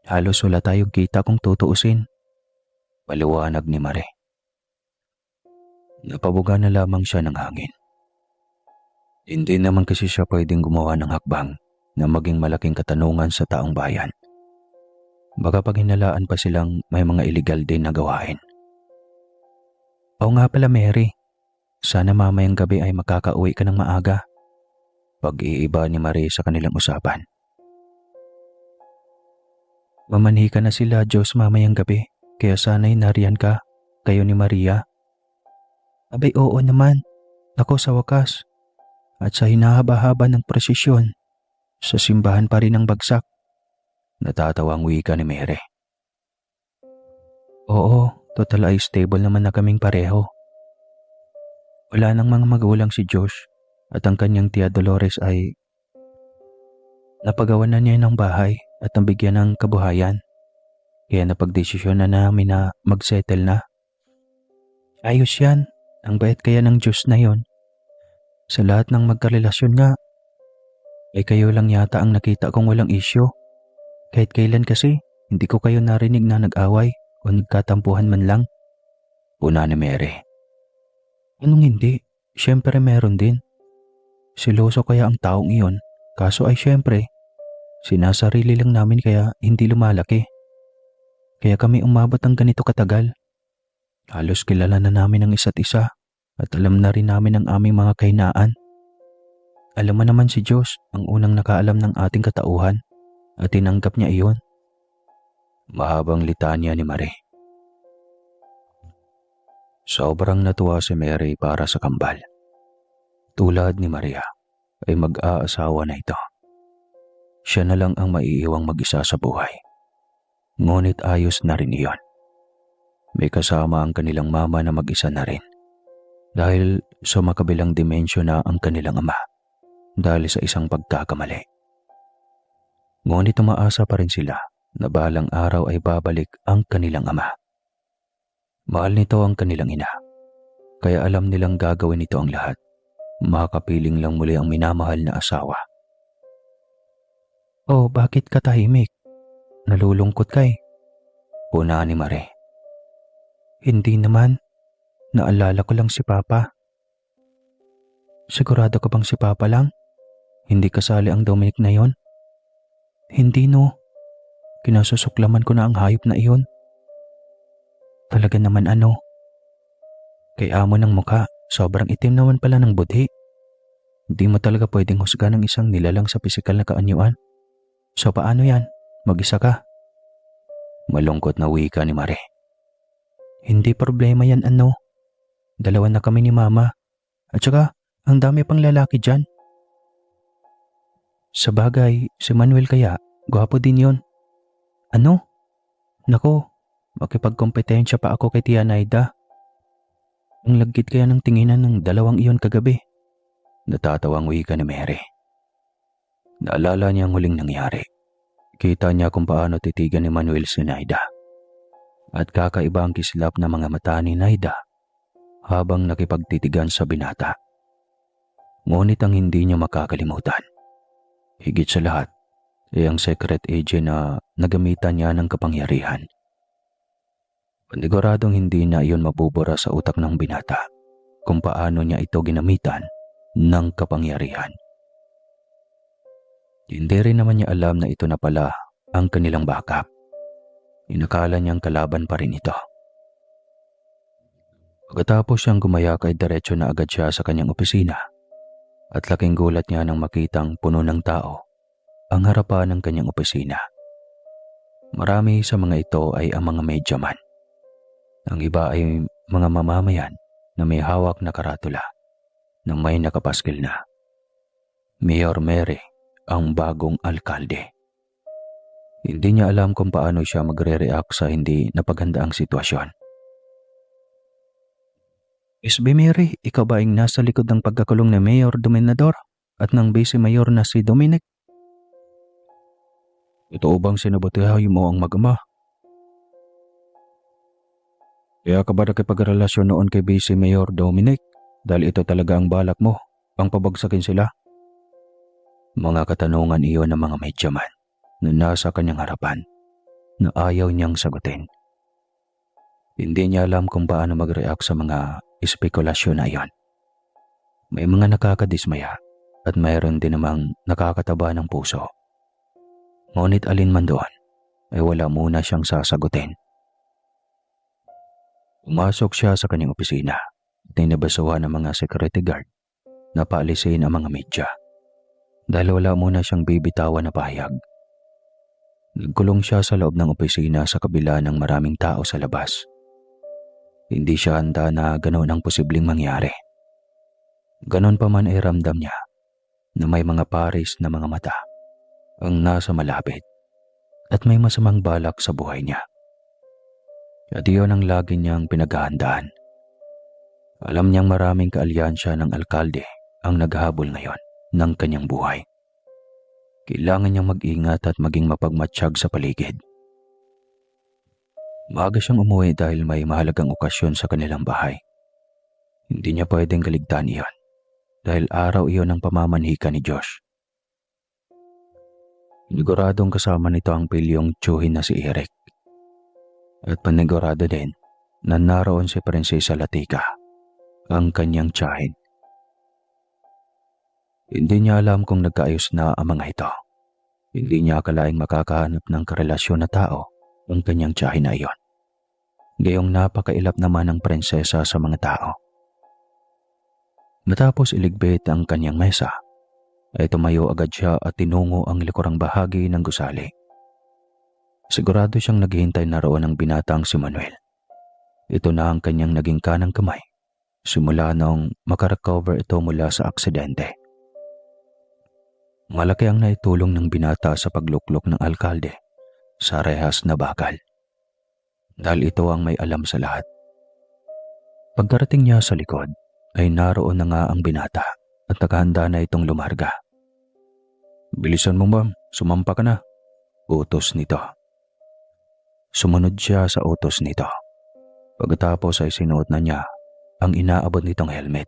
Speaker 2: Halos wala tayong kita kung tutuusin. Paliwanag ni Mare. Napabuga na lamang siya ng hangin. Hindi naman kasi siya pwedeng gumawa ng hakbang na maging malaking katanungan sa taong bayan. Baka pag hinalaan pa silang may mga illegal din na gawain. Oo nga pala, Mary. Sana mamayang gabi ay makakauwi ka ng maaga. Pag-iiba ni Marie sa kanilang usapan. Mamanhi ka na sila, Diyos, mamayang gabi. Kaya sana'y nariyan ka, kayo ni Maria. Abay, oo naman. Ako sa wakas. At sa hinahaba-haba ng prosesyon, sa simbahan pa rin ang bagsak. Natatawang wika ni Mere. Oo, total ay stable naman na kaming pareho. Wala nang mga magulang si Josh at ang kanyang tiya Dolores ay napagawa na niya ng bahay at nabigyan ng kabuhayan. Kaya napagdesisyon na namin na magsettle na. Ayos yan, ang bait kaya ng Diyos na yon. Sa lahat ng magkarelasyon nga, ay kayo lang yata ang nakita kong walang isyo. Kahit kailan kasi, hindi ko kayo narinig na nag-away o nagkatampuhan man lang. Una ni Mary. Anong hindi? Siyempre meron din. Siloso kaya ang taong iyon, kaso ay siyempre, sinasarili lang namin kaya hindi lumalaki. Kaya kami umabot ng ganito katagal. Halos kilala na namin ang isa't isa at alam na rin namin ang aming mga kahinaan. Alam mo naman si Diyos ang unang nakaalam ng ating katauhan at tinanggap niya iyon. Mahabang litanya ni Mary. Sobrang natuwa si Mary para sa kambal. Tulad ni Maria ay mag-aasawa na ito. Siya na lang ang maiiwang mag-isa sa buhay. Ngunit ayos na rin iyon. May kasama ang kanilang mama na mag-isa na rin. Dahil sa makabilang dimensyon na ang kanilang ama. Dahil sa isang pagkakamali. Ngunit umaasa pa rin sila na balang araw ay babalik ang kanilang ama. Mahal nito ang kanilang ina. Kaya alam nilang gagawin nito ang lahat. Makapiling lang muli ang minamahal na asawa. Oh, bakit ka tahimik? Nalulungkot ka eh. Puna ni Mare. Hindi naman. Naalala ko lang si Papa. Sigurado ka bang si Papa lang? Hindi kasali ang Dominic na yon? Hindi no. Kinasusuklaman ko na ang hayop na iyon. Talaga naman ano? Kay amo ng mukha, sobrang itim naman pala ng budhi. Hindi mo talaga pwedeng husga ng isang nilalang sa pisikal na kaanyuan. So paano yan? Mag-isa ka? Malungkot na wika ni Mare. Hindi problema yan ano. Dalawa na kami ni Mama. At saka, ang dami pang lalaki dyan. Sa bagay, si Manuel kaya, gwapo din yon. Ano? Nako, makipagkompetensya pa ako kay Tia Naida. Ang lagkit kaya ng tinginan ng dalawang iyon kagabi. Natatawang wika ni Mary. Naalala niya ang huling nangyari. Kita niya kung paano titigan ni Manuel si Naida. At kakaiba ang kislap na mga mata ni Naida habang nakipagtitigan sa binata. Ngunit ang hindi niya makakalimutan. Higit sa lahat, ay ang secret agent na nagamitan niya ng kapangyarihan. Paniguradong hindi na iyon mabubura sa utak ng binata kung paano niya ito ginamitan ng kapangyarihan. Hindi rin naman niya alam na ito na pala ang kanilang backup. Inakala niyang kalaban pa rin ito. Pagkatapos siyang gumayak ay diretso na agad siya sa kanyang opisina at laking gulat niya nang makitang puno ng tao ang harapan ng kanyang opisina. Marami sa mga ito ay ang mga medyaman. Ang iba ay mga mamamayan na may hawak na karatula na may nakapaskil na Mayor Mary ang bagong alkalde. Hindi niya alam kung paano siya magre-react sa hindi napaghandaang sitwasyon. SB Mary, ikaw ba ang nasa likod ng pagkakulong ni Mayor Dominador? at ng Vice Mayor na si Dominic. Ito bang sinabotehay mo ang mag-ama? Kaya ka ba nakipagrelasyon noon kay Vice Mayor Dominic? Dahil ito talaga ang balak mo, ang pabagsakin sila? Mga katanungan iyon ng mga medyaman na nasa kanyang harapan na ayaw niyang sagutin. Hindi niya alam kung paano mag-react sa mga espekulasyon na iyon. May mga nakakadismaya at mayroon din namang nakakataba ng puso. Ngunit alinman doon ay wala muna siyang sasagutin. Pumasok siya sa kanyang opisina at inabasuhan ng mga security guard na paalisin ang mga media dahil wala muna siyang bibitawan na pahayag. Nagkulong siya sa loob ng opisina sa kabila ng maraming tao sa labas. Hindi siya handa na ganoon ang posibleng mangyari. Ganon pa man ay ramdam niya na may mga pares na mga mata ang nasa malapit at may masamang balak sa buhay niya. At iyon ang lagi niyang pinaghahandaan. Alam niyang maraming kaalyansya ng alkalde ang naghahabol ngayon ng kanyang buhay. Kailangan niyang mag-ingat at maging mapagmatsyag sa paligid. Maaga siyang umuwi dahil may mahalagang okasyon sa kanilang bahay. Hindi niya pwedeng kaligtaan iyon dahil araw iyon ng pamamanhika ni Josh. Paniguradong kasama nito ang pilyong tiyuhin na si Eric. At panigurado din na naroon si Prinsesa Latika, ang kanyang tiyahin. Hindi niya alam kung nagkaayos na ang mga ito. Hindi niya akalaing makakahanap ng karelasyon na tao ang kanyang tiyahin na iyon. Gayong napakailap naman ng prinsesa sa mga tao. Matapos iligpit ang kanyang mesa, ay tumayo agad siya at tinungo ang likurang bahagi ng gusali. Sigurado siyang naghihintay na roon ang binatang si Manuel. Ito na ang kanyang naging kanang kamay simula nung makarecover ito mula sa aksidente. Malaki ang naitulong ng binata sa pagluklok ng alkalde sa rehas na bakal. Dahil ito ang may alam sa lahat. Pagkarating niya sa likod, ay naroon na nga ang binata at nakahanda na itong lumarga. Bilisan mo ma'am, sumampa ka na. Utos nito. Sumunod siya sa utos nito. Pagkatapos ay sinuot na niya ang inaabot nitong helmet.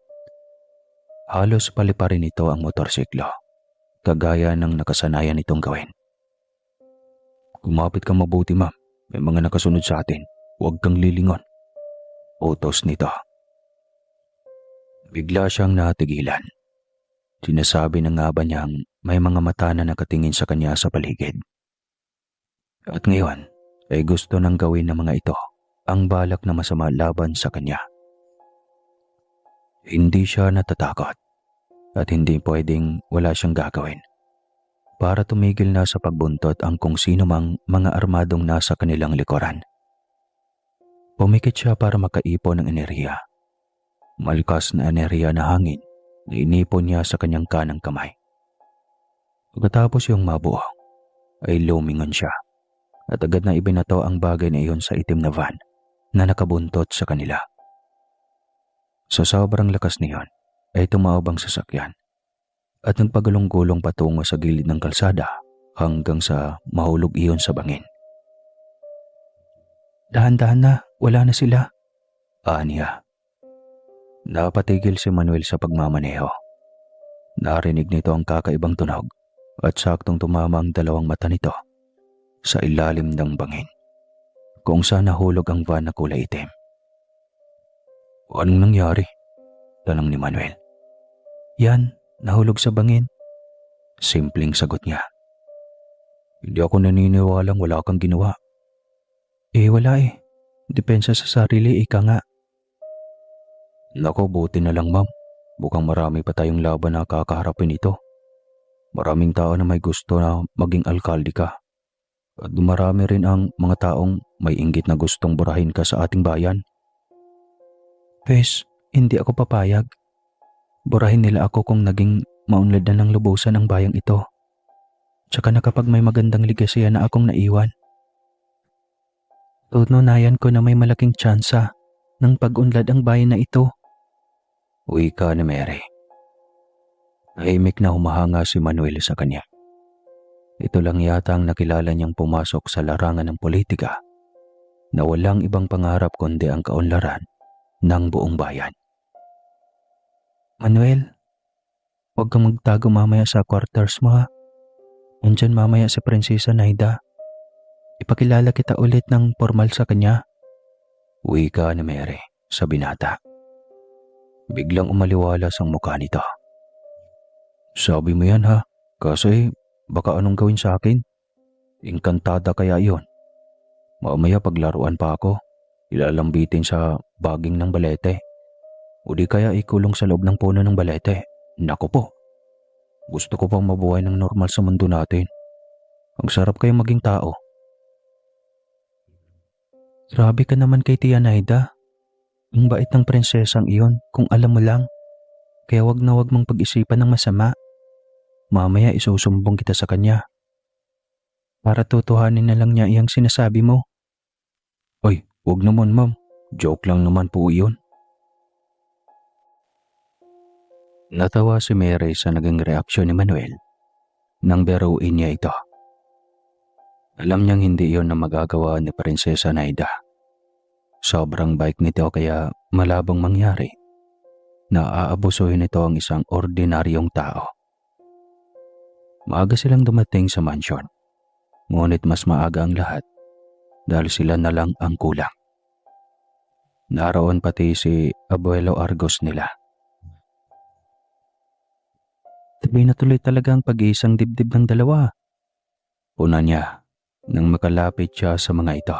Speaker 2: Halos paliparin nito ang motorsiklo, kagaya ng nakasanayan nitong gawin. Kumapit ka mabuti ma'am, may mga nakasunod sa atin, huwag kang lilingon. Utos nito. Bigla siyang natigilan. Sinasabi na nga ba niyang may mga mata na nakatingin sa kanya sa paligid. At ngayon ay gusto nang gawin ng mga ito ang balak na masama laban sa kanya. Hindi siya natatakot at hindi pwedeng wala siyang gagawin para tumigil na sa pagbuntot ang kung sino mang mga armadong nasa kanilang likuran. Pumikit siya para makaipon ng enerhiya. Malakas na enerhiya na hangin na inipon niya sa kanyang kanang kamay. Pagkatapos yung mabuo, ay lumingon siya at agad na ibinato ang bagay na iyon sa itim na van na nakabuntot sa kanila. Sa sobrang lakas niyon, ay tumaob ang sasakyan at nagpagulong-gulong patungo sa gilid ng kalsada hanggang sa mahulog iyon sa bangin. Dahan-dahan na, wala na sila. Aniya. Napatigil si Manuel sa pagmamaneho. Narinig nito ang kakaibang tunog at saktong tumama ang dalawang mata nito sa ilalim ng bangin kung saan nahulog ang van na kulay itim. Anong nangyari? Tanong ni Manuel. Yan, nahulog sa bangin. Simpleng sagot niya. Hindi ako naniniwalang wala kang ginawa. Wala eh. Depensa sa sarili, ika nga. Nako, buti na lang ma'am. Bukang marami pa tayong laban na kakaharapin ito. Maraming tao na may gusto na maging alkalde ka. At marami rin ang mga taong may inggit na gustong burahin ka sa ating bayan. Pes, hindi ako papayag. Burahin nila ako kung naging maunlad na ng lubusan ang bayang ito. Tsaka na kapag may magandang legasya na akong naiwan. Tutunayan ko na may malaking tsansa ng pag-unlad ang bayan na ito. Uwi ka ni Mary.
Speaker 1: Tahimik na humahanga si Manuel sa kanya. Ito lang yata ang nakilala niyang pumasok sa larangan ng politika na walang ibang pangarap kundi ang kaunlaran ng buong bayan. Manuel, huwag kang magtago mamaya sa quarters mo ha. Nandyan mamaya si Prinsesa Naida. Ipakilala kita ulit ng formal sa kanya. Wika ni Mary sa binata. Biglang umaliwalas ang mukha nito. Sabi mo yan ha, kasi baka anong gawin sa akin? Engkantada kaya iyon. Mamaya paglaruan pa ako, ilalambitin sa baging ng balete. O di kaya ikulong sa loob ng puno ng balete. Naku po, gusto ko pang mabuhay ng normal sa mundo natin. Ang sarap kayo maging tao. Grabe ka naman kay Tia Naida. Ang bait ng prinsesang iyon kung alam mo lang. Kaya wag na wag mong pag-isipan ng masama. Mamaya isusumbong kita sa kanya. Para tutuhanin na lang niya iyang sinasabi mo. Ay, wag naman ma'am. Joke lang naman po iyon. Natawa si Mary sa naging reaksyon ni Manuel nang biruin niya ito. Alam niyang hindi iyon na magagawa ni Prinsesa Naida. Sobrang bait nito kaya malabong mangyari na aabusuhin nito ang isang ordinaryong tao. Maaga silang dumating sa mansyon, ngunit mas maaga ang lahat dahil sila na lang ang kulang. Naroon pati si Abuelo Argos nila. Tabi na tuloy talaga ang pag-iisang dibdib ng dalawa. Una niya nang makalapit siya sa mga ito.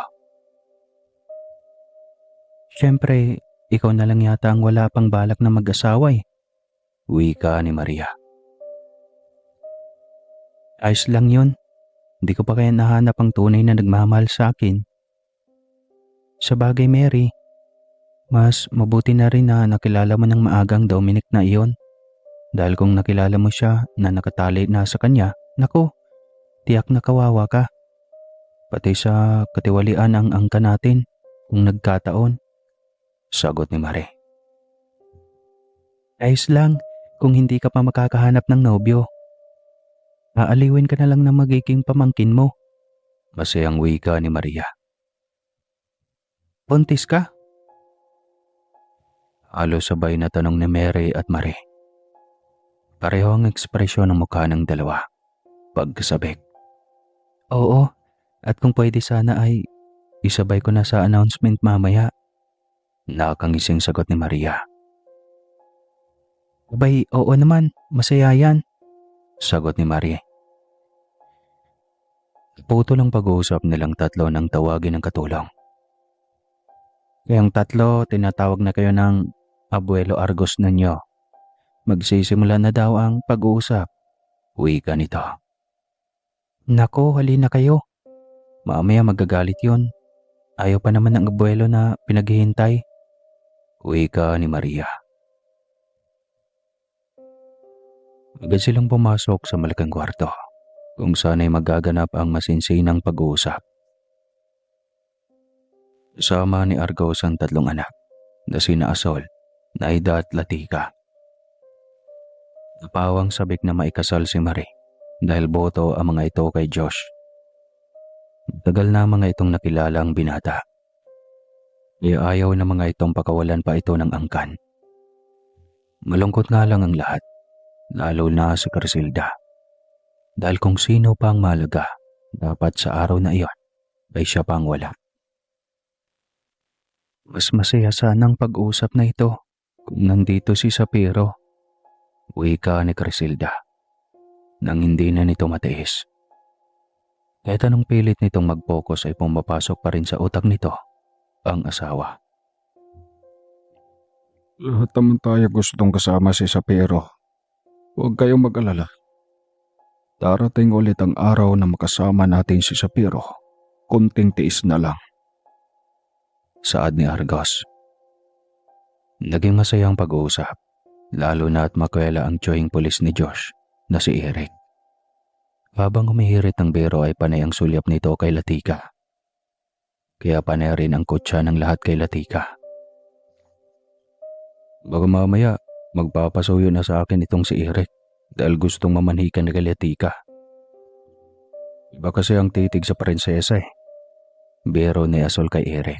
Speaker 1: Siyempre, ikaw na lang yata ang wala pang balak na mag-asawa eh. Wika ni Maria. Ayos lang yun. Hindi ko pa kaya nahanap ang tunay na nagmamahal sa akin. Sa bagay, Mary, mas mabuti na rin na nakilala mo ng maagang Dominic na iyon. Dahil kung nakilala mo siya na nakatali na sa kanya, naku, tiyak na kawawa ka. Pati sa katiwalian ang angka natin kung nagkataon. Sagot ni Marie. Ayos lang kung hindi ka pa makakahanap ng nobyo. Aaliwin ka na lang na magiging pamangkin mo. Masayang wika ni Maria. Buntis ka? Halos sabay na tanong ni Mary at Marie. Pareho ang ekspresyon ng mukha ng dalawa. Pagkasabik. Oo, at kung pwede sana ay isabay ko na sa announcement mamaya. Nakakangising sagot ni Maria. Abay, oo naman, masaya yan. Sagot ni Marie. Putol ang pag-uusap nilang tatlo nang tawagin ng katulong. Kayang tatlo, tinatawag na kayo ng Abuelo Argos ninyo. Magsisimula na daw ang pag-uusap. Wika nito. Nako, halina kayo. Mamaya magagalit yun. Ayaw pa naman ng abuelo na pinaghihintay. Wika ni Maria. Agad silang pumasok sa malaking kwarto kung saan ay magaganap ang masinsinang pag-uusap. Kasama ni Argos ang tatlong anak na sina Asol, Naida at Latika. Napawang sabik na maikasal si Marie dahil boto ang mga ito kay Josh. Tagal na mga itong nakilala ang binata. Kaya ayaw na mga itong pakawalan pa ito ng angkan. Malungkot nga lang ang lahat, lalo na si Crisilda. Dahil kung sino pa ang mahalaga, dapat sa araw na iyon ay siya pang wala. Mas masaya sana ang pag-usap na ito kung nandito si Sapiro. Wika ni Crisilda nang hindi na nito matiis. Kahit anong pilit nitong mag-focus ay pumapasok pa rin sa utak nito ang asawa.
Speaker 2: Lahat naman tayo gustong kasama si Sapiro. Huwag kayong mag-alala. Darating ulit ang araw na makasama natin si Sapiro. Kunting tiis na lang.
Speaker 1: Saad ni Argos. Naging masayang pag-uusap, lalo na at makwela ang tiyuhing pulis ni Josh na si Eric. Habang humihirit ang biro ay panay ang sulyap nito kay Latika. Kaya panay rin ang kutsa ng lahat kay Latika. Baka mamaya magpapasuyo na sa akin itong si Eric
Speaker 2: dahil gustong mamanhikan na Galatika. Iba kasi ang titig sa prinsesa eh. Biro ni Asol kay Eric.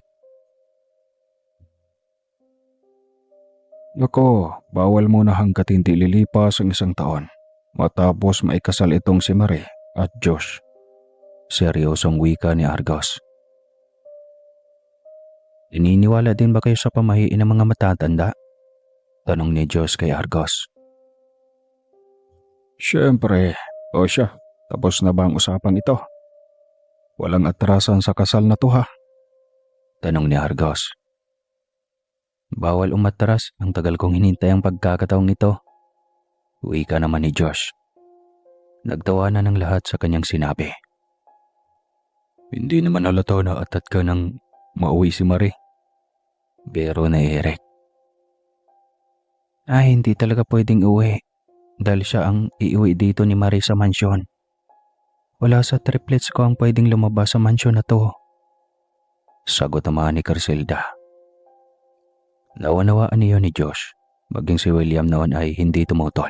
Speaker 2: Nako, bawal muna hanggat hindi lilipas ang 1 taon. Matapos maikasal itong si Marie at Josh. Seryosong wika ni Argos. Naniniwala din ba kayo sa pamahiin ng mga matatanda? Tanong ni Josh kay Argos. Siyempre, o siya, tapos na ba ang usapang ito? Walang atrasan sa kasal na to ha? Tanong ni Argos. Bawal umatras, ang tagal kong hinintay ang pagkakataong ito. Wika naman ni Josh. Nagtawanan ng lahat sa kanyang sinabi. Hindi naman halata na atat ka nang mauwi si Marie. Biro na Eric. Hindi talaga pwedeng uwi dahil siya ang iuwi dito ni Marie sa mansyon. Wala sa triplets ko ang pwedeng lumabas sa mansyon na to. Sagot naman ni Carcelda. Naunawaan niyo ni Josh, maging si William noon ay hindi tumutol.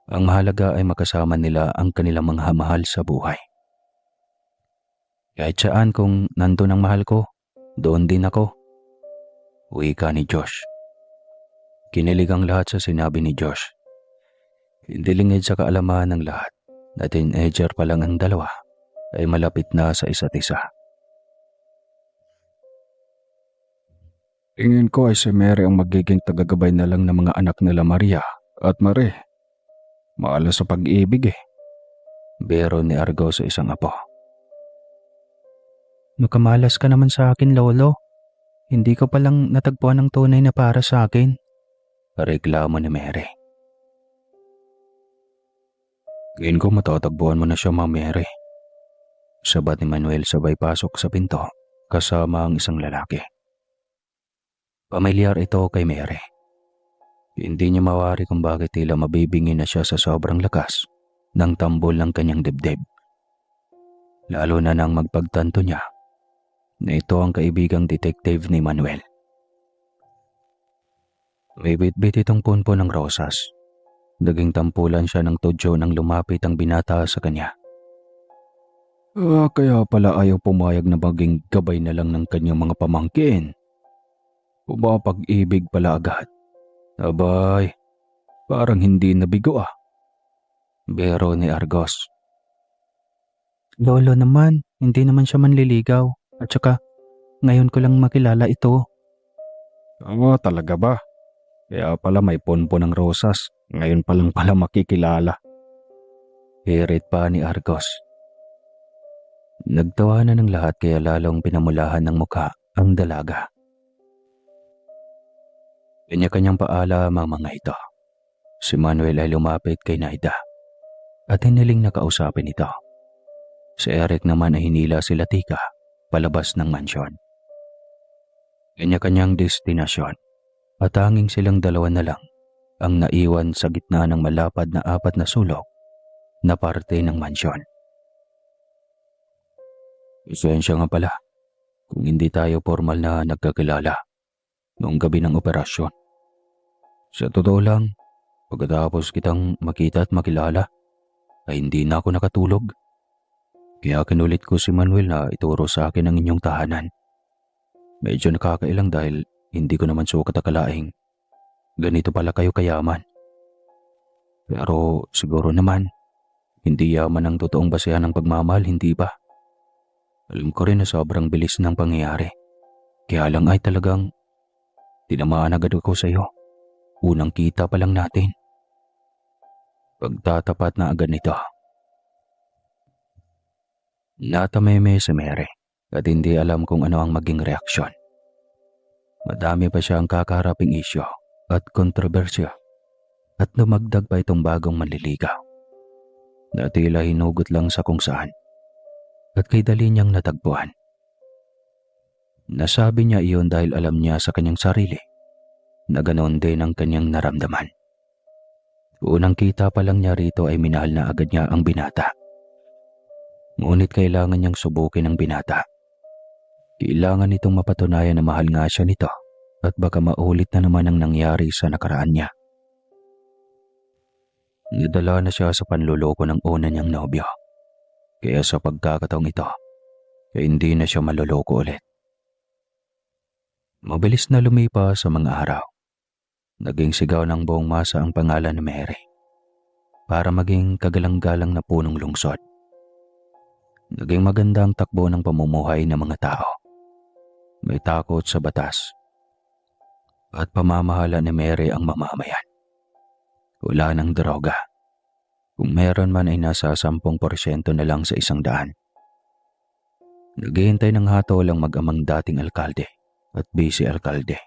Speaker 2: Ang mahalaga ay makasama nila ang kanilang mga mahal sa buhay. Kahit saan kung nandun ang mahal ko, doon din ako. Wika ni Josh. Kinilig ang lahat sa sinabi ni Josh. Hindi lingid sa kaalaman ng lahat na teenager pa lang ang dalawa ay malapit na sa isa't isa. Tingin ko ay si Mary ang magiging tagagabay na lang ng mga anak nila Maria at Marie. Maalas sa pag-ibig eh. Biro ni Argos sa isang apo. Nakamalas ka naman sa akin, Lolo. Hindi ko palang natagpuan ng tunay na para sa akin. Reklamo ni Mary. Tingin ko matatagpuan mo na siya, Ma'am Mary. Sabat ni Manuel sabay pasok sa pinto kasama ang isang lalaki. Pamilyar ito kay Mary. Hindi niya mawari kung bakit tila mabibingi na siya sa sobrang lakas ng tambol ng kanyang dibdib. Lalo na nang magpagtanto niya na ito ang kaibigang detective ni Manuel. May bitbit itong punpo ng rosas. Naging tampulan siya ng tudyo nang lumapit ang binata sa kanya. Kaya pala ayaw pumayag na maging gabay na lang ng kanyang mga pamangkin. Pumapag-ibig pala agad. Abay, parang hindi nabigo ah. Biro ni Argos. Lolo naman, hindi naman siya manliligaw. At saka, ngayon ko lang makilala ito. Talaga ba? Kaya pala may ponpo ng rosas. Ngayon pa lang pala makikilala. Hirit pa ni Argos. Nagtawanan ng lahat kaya lalong pinamulahan ng mukha ang dalaga. Kanya-kanyang paalam ang mga ito. Si Manuel ay lumapit kay Naida at hiniling na kausapin ito. Si Eric naman ay hinila si Latika palabas ng mansyon. Kanya-kanyang destinasyon at tanging silang dalawa na lang ang naiwan sa gitna ng malapad na 4 na sulok na parte ng mansyon. Pasensya nga pala kung hindi tayo formal na nagkakilala noong gabi ng operasyon. Sa totoo lang, pagkatapos kitang makita at makilala, ay hindi na ako nakatulog. Kaya kinulit ko si Manuel na ituro sa akin ang inyong tahanan. Medyo nakakailang dahil hindi ko naman sukat akalaing ganito pala kayo kayaman. Pero siguro naman, hindi yaman ang totoong basehan ng pagmamahal, hindi ba? Alam ko rin na sobrang bilis ng pangyayari. Kaya lang ay talagang tinamaan agad ako sa iyo. Unang kita pa lang natin. Pagtatapat na agad nito. Natameme si Mary at hindi alam kung ano ang maging reaksyon. Madami pa siya ang kakaharaping isyo at kontrobersya at dumagdag pa itong bagong manliligaw na tila hinugot lang sa kung saan at kay dali niyang natagpuan. Nasabi niya iyon dahil alam niya sa kanyang sarili na ganoon din ang kanyang naramdaman. Unang kita pa lang niya rito ay minahal na agad niya ang binata. Ngunit kailangan niyang subukin ang binata. Kailangan itong mapatunayan na mahal nga siya nito at baka maulit na naman ang nangyari sa nakaraan niya.
Speaker 1: Nadala na siya sa panluloko ng una niyang nobyo. Kaya sa pagkakataong ito, ay hindi na siya maloloko ulit. Mabilis na lumipas sa mga araw. Naging sigaw ng buong masa ang pangalan ni Mary para maging kagalang-galang na punong lungsod. Naging maganda ang takbo ng pamumuhay ng mga tao. May takot sa batas at pamamahala ni Mary ang mamamayan. Wala ng droga. Kung meron man ay nasa 10% na lang sa 100. Naghihintay ng hatol ang mag-amang dating alkalde at vice-alkalde.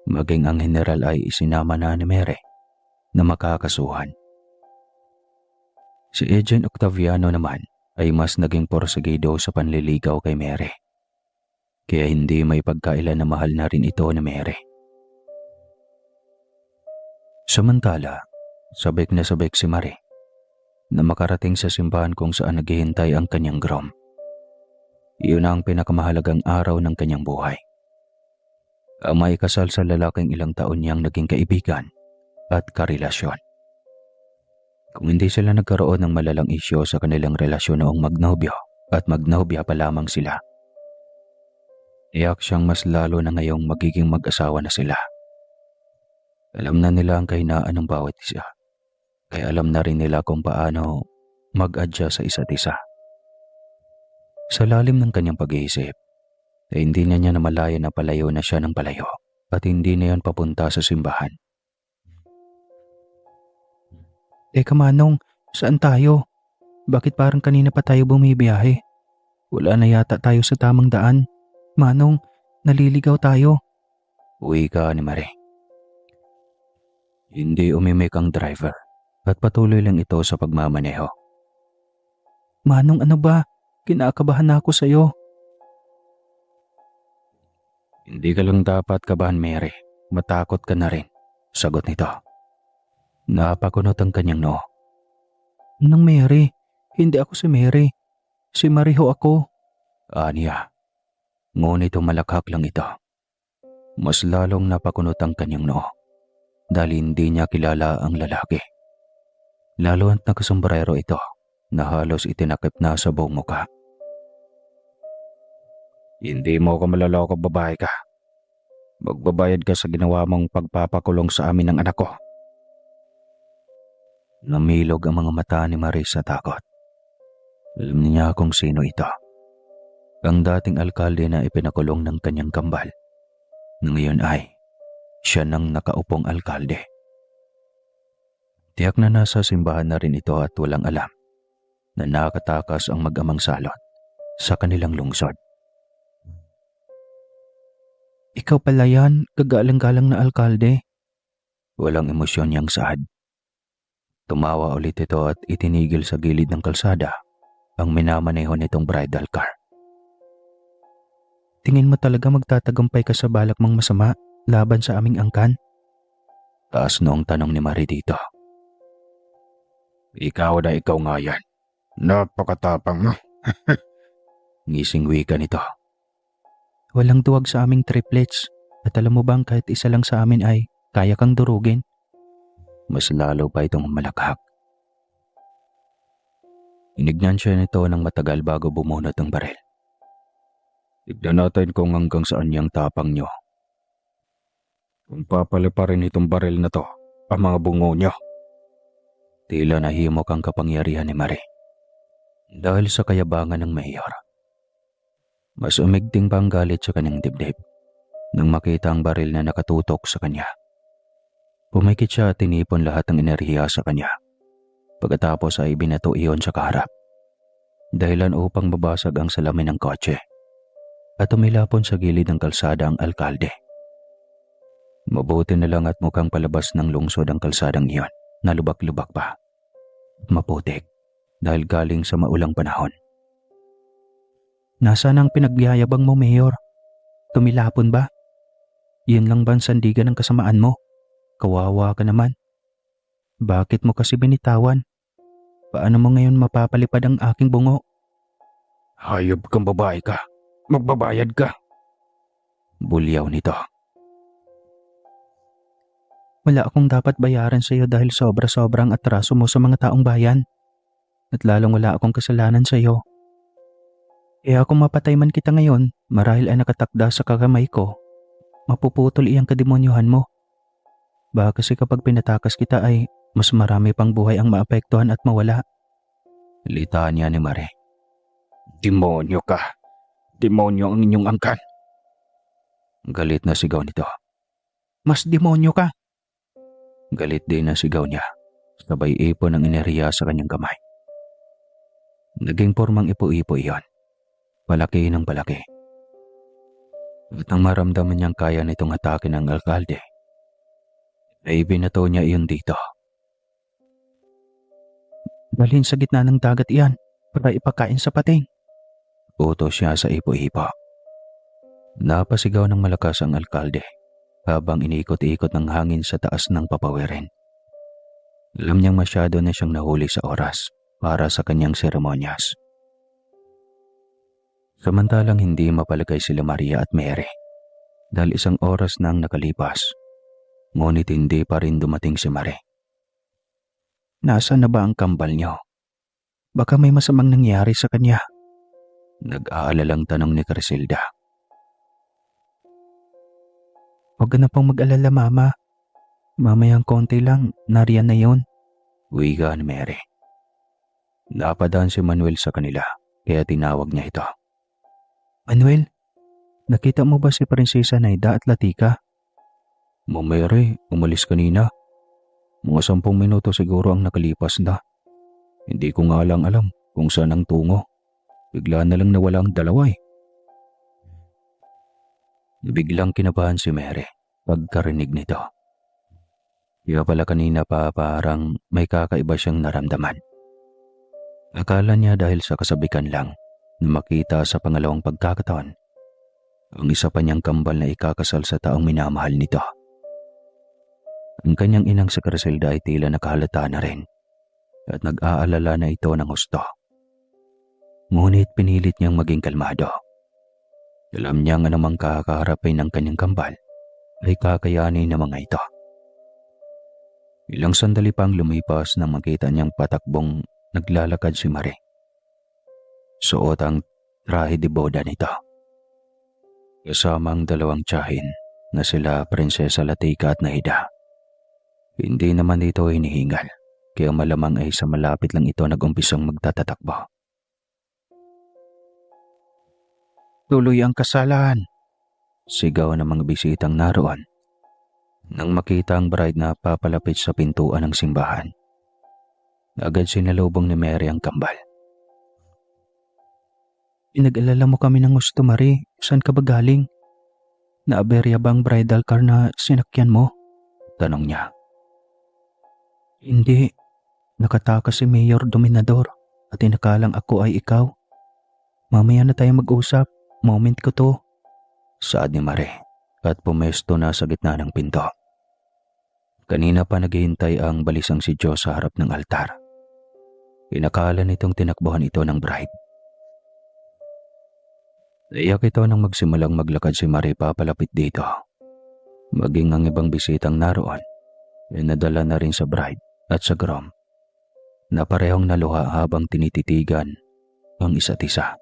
Speaker 1: Maging ang general ay isinama na ni Mary na makakasuhan. Si Agent Octaviano naman ay mas naging porsigido sa panliligaw kay Mary. Kaya hindi may pagkailan na mahal na rin ito ni Mary. Samantala, sabik na sabik si Marie na makarating sa simbahan kung saan naghihintay ang kanyang groom. Iyon ang pinakamahalagang araw ng kanyang buhay. Ang may kasal sa lalaking ilang taon niyang naging kaibigan at karelasyon. Kung hindi sila nagkaroon ng malalang isyo sa kanilang relasyon noong magnobyo at magnobya pa lamang sila, iyak siyang mas lalo na ngayong magiging mag-asawa na sila. Alam na nila ang kahinaan ng bawat isa, kaya alam na rin nila kung paano mag-adjust sa isa't isa. Sa lalim ng kanyang pag-iisip, ay hindi na niya namalaya na palayo na siya ng palayo at hindi na yan papunta sa simbahan. Teka Manong, saan tayo? Bakit parang kanina pa tayo bumibiyahe? Wala na yata tayo sa tamang daan. Manong, naliligaw tayo. Uwi ka ni Marie. Hindi umimik ang driver at patuloy lang ito sa pagmamaneho. Manong ano ba? Kinakabahan na ako sa'yo. Hindi ka lang dapat kabahan, Mary. Matakot ka na rin. Sagot nito. Napakunot ang kanyang noo. Nang Mary, hindi ako si Mary. Si Mariho ako. Aniya. Ngunit umalakhak lang ito. Mas lalong napakunot ang kanyang noo dahil hindi niya kilala ang lalaki. Lalo at nakasombrero ito na halos itinakip na sa buong muka. Hindi mo ako maloloko, babae ka. Magbabayad ka sa ginawa mong pagpapakulong sa amin ng anak ko. Namilog ang mga mata ni Marie sa takot. Alam niya kung sino ito. Ang dating alkalde na ipinakulong ng kanyang kambal, na ngayon ay siya nang nakaupong alkalde. Tiyak na nasa simbahan na rin ito at walang alam na nakatakas ang mag-amang salot sa kanilang lungsod. Ikaw pala yan, gagalang-galang na alkalde. Walang emosyon niyang saad. Tumawa ulit ito at itinigil sa gilid ng kalsada ang minamaneho nitong bridal car. Tingin mo talaga magtatagumpay ka sa balak mong masama laban sa aming angkan? Taas noong tanong ni Marie dito. Ikaw nga yan. Napakatapang mo. Ngising wika nito. Walang duwag sa aming triplets at alam mo bang kahit isa lang sa amin ay kaya kang durugin? Mas lalo pa itong malakhak. Inignan siya nito ng matagal bago bumunot ang baril. Tignan natin kung hanggang saan niyang tapang niyo. Kung papaliparin itong baril na to, ang mga bungo niyo. Tila nahimok ang kapangyarihan ni Marie. Dahil sa kayabangan ng mayor. Mas umigting pa ang galit sa kanyang dibdib nang makita ang baril na nakatutok sa kanya. Pumikit siya at tinipon lahat ng enerhiya sa kanya. Pagkatapos ay binato iyon sa kaharap. Dahilan upang mabasag ang salamin ng kotse at umilapon sa gilid ng kalsada ang alkalde. Mabuti na lang at mukhang palabas ng lungsod ang kalsadang iyon na lubak-lubak pa. Maputik dahil galing sa maulang panahon. Nasaan ang pinagyayabang mo, Mayor? Tumilapon ba? Yan lang ba ang sandigan ng kasamaan mo? Kawawa ka naman. Bakit mo kasi binitawan? Paano mo ngayon mapapalipad ang aking bungo? Hayop kang babae ka. Magbabayad ka. Bulyaw nito. Wala akong dapat bayaran sa iyo dahil sobra-sobrang atraso mo sa mga taong bayan. At lalong wala akong kasalanan sa iyo. Kaya kung mapatay man kita ngayon, marahil ay nakatakda sa kakamay ko, mapuputol iyang kademonyuhan mo. Baka kasi kapag pinatakas kita ay mas marami pang buhay ang maapektuhan at mawala. Litanya ni Mare.
Speaker 2: Demonyo ka! Demonyo ang inyong angkan!
Speaker 1: Galit na sigaw nito. Mas demonyo ka! Galit din na sigaw niya. Sabay ipon ang enerhiya sa kanyang kamay. Naging pormang ipo-ipo iyon. Palaki ng palaki. At nang maramdaman niyang kaya nitong atake ng alkalde, ay binato niya iyon dito. Dalhin sa gitna ng dagat iyan para ipakain sa pating. Utos siya sa ipo-ipo. Napasigaw ng malakas ang alkalde habang iniikot-ikot ng hangin sa taas ng papawirin. Alam niyang masyado na siyang nahuli sa oras para sa kanyang seremonyas. Samantalang hindi mapalagay sila Maria at Mary dahil isang oras nang nakalipas, ngunit hindi pa rin dumating si Mary. Nasaan na ba ang kambal niyo? Baka may masamang nangyari sa kanya. Nag-aalalang tanong ni Criselda. Huwag ka na pong mag-alala, Mama. Mamayang konti lang, nariyan na yon. Wiga ni Mary. Napadaan si Manuel sa kanila, kaya tinawag niya ito. Manuel, nakita mo ba si Prinsesa Naida at Latika? Mary, umalis kanina. Mga 10 minuto siguro ang nakalipas na. Hindi ko nga lang alam kung saan ang tungo. Bigla na lang nawala ang dalawa eh. Biglang kinabahan si Mary pagkarinig nito. Kaya pala kanina pa parang may kakaiba siyang naramdaman. Akala niya dahil sa kasabikan lang na makita sa pangalawang pagkakataon ang isa pa niyang kambal na ikakasal sa taong minamahal nito. Ang kanyang inang si Criselda ay tila nakahalata na rin at nag-aalala na ito ng husto. Ngunit pinilit niyang maging kalmado. Alam niyang anumang kakaharapin ng kanyang kambal ay kakayanin ng mga ito. Ilang sandali pang lumipas nang makita niyang patakbong naglalakad si Marie. Suot ang trahe de boda nito. Kasama ang 2 tiyahin na sila Prinsesa Latika at Naida. Hindi naman ito hinihingal, kaya malamang ay sa malapit lang ito nag-umpisang magtatatakbo. Tuloy ang kasalan! Sigaw ng mga bisitang naroon nang makita ang bride na papalapit sa pintuan ng simbahan. Agad sinalubong ni Mary ang kambal. Pinag-alala mo kami ng gusto, Marie. Saan ka ba galing? Naaberya ba ang bridal car na sinakyan mo? Tanong niya. Hindi. Nakatakas si Mayor Dominador at inakalang ako ay ikaw. Mamaya na tayo mag-usap. Moment ko to. Saad ni Marie at pumesto na sa gitna ng pinto. Kanina pa naghihintay ang balisang si Diyos sa harap ng altar. Inakala nitong tinakbuhan ito ng bride. Naiyak ito nang magsimulang maglakad si Marie papalapit dito. Maging ang ibang bisitang naroon ay nadala na rin sa bride at sa groom na parehong naluha habang tinititigan ang isa't isa.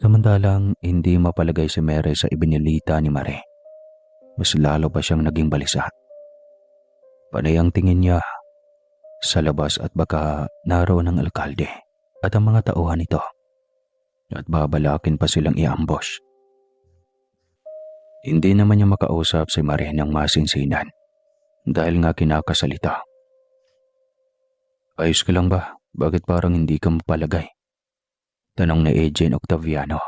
Speaker 1: Samantalang hindi mapalagay si Mary sa ibinilita ni Marie. Mas lalo pa siyang naging balisa. Panay ang tingin niya sa labas at baka naroon ang alkalde at ang mga tauhan nito at babalakin pa silang i-ambush. Hindi naman niya makausap si Marie ng masinsinan dahil nga kinakasalita. Ayos ka lang ba? Bakit parang hindi ka mapalagay? Tanong ni Agent Octaviano.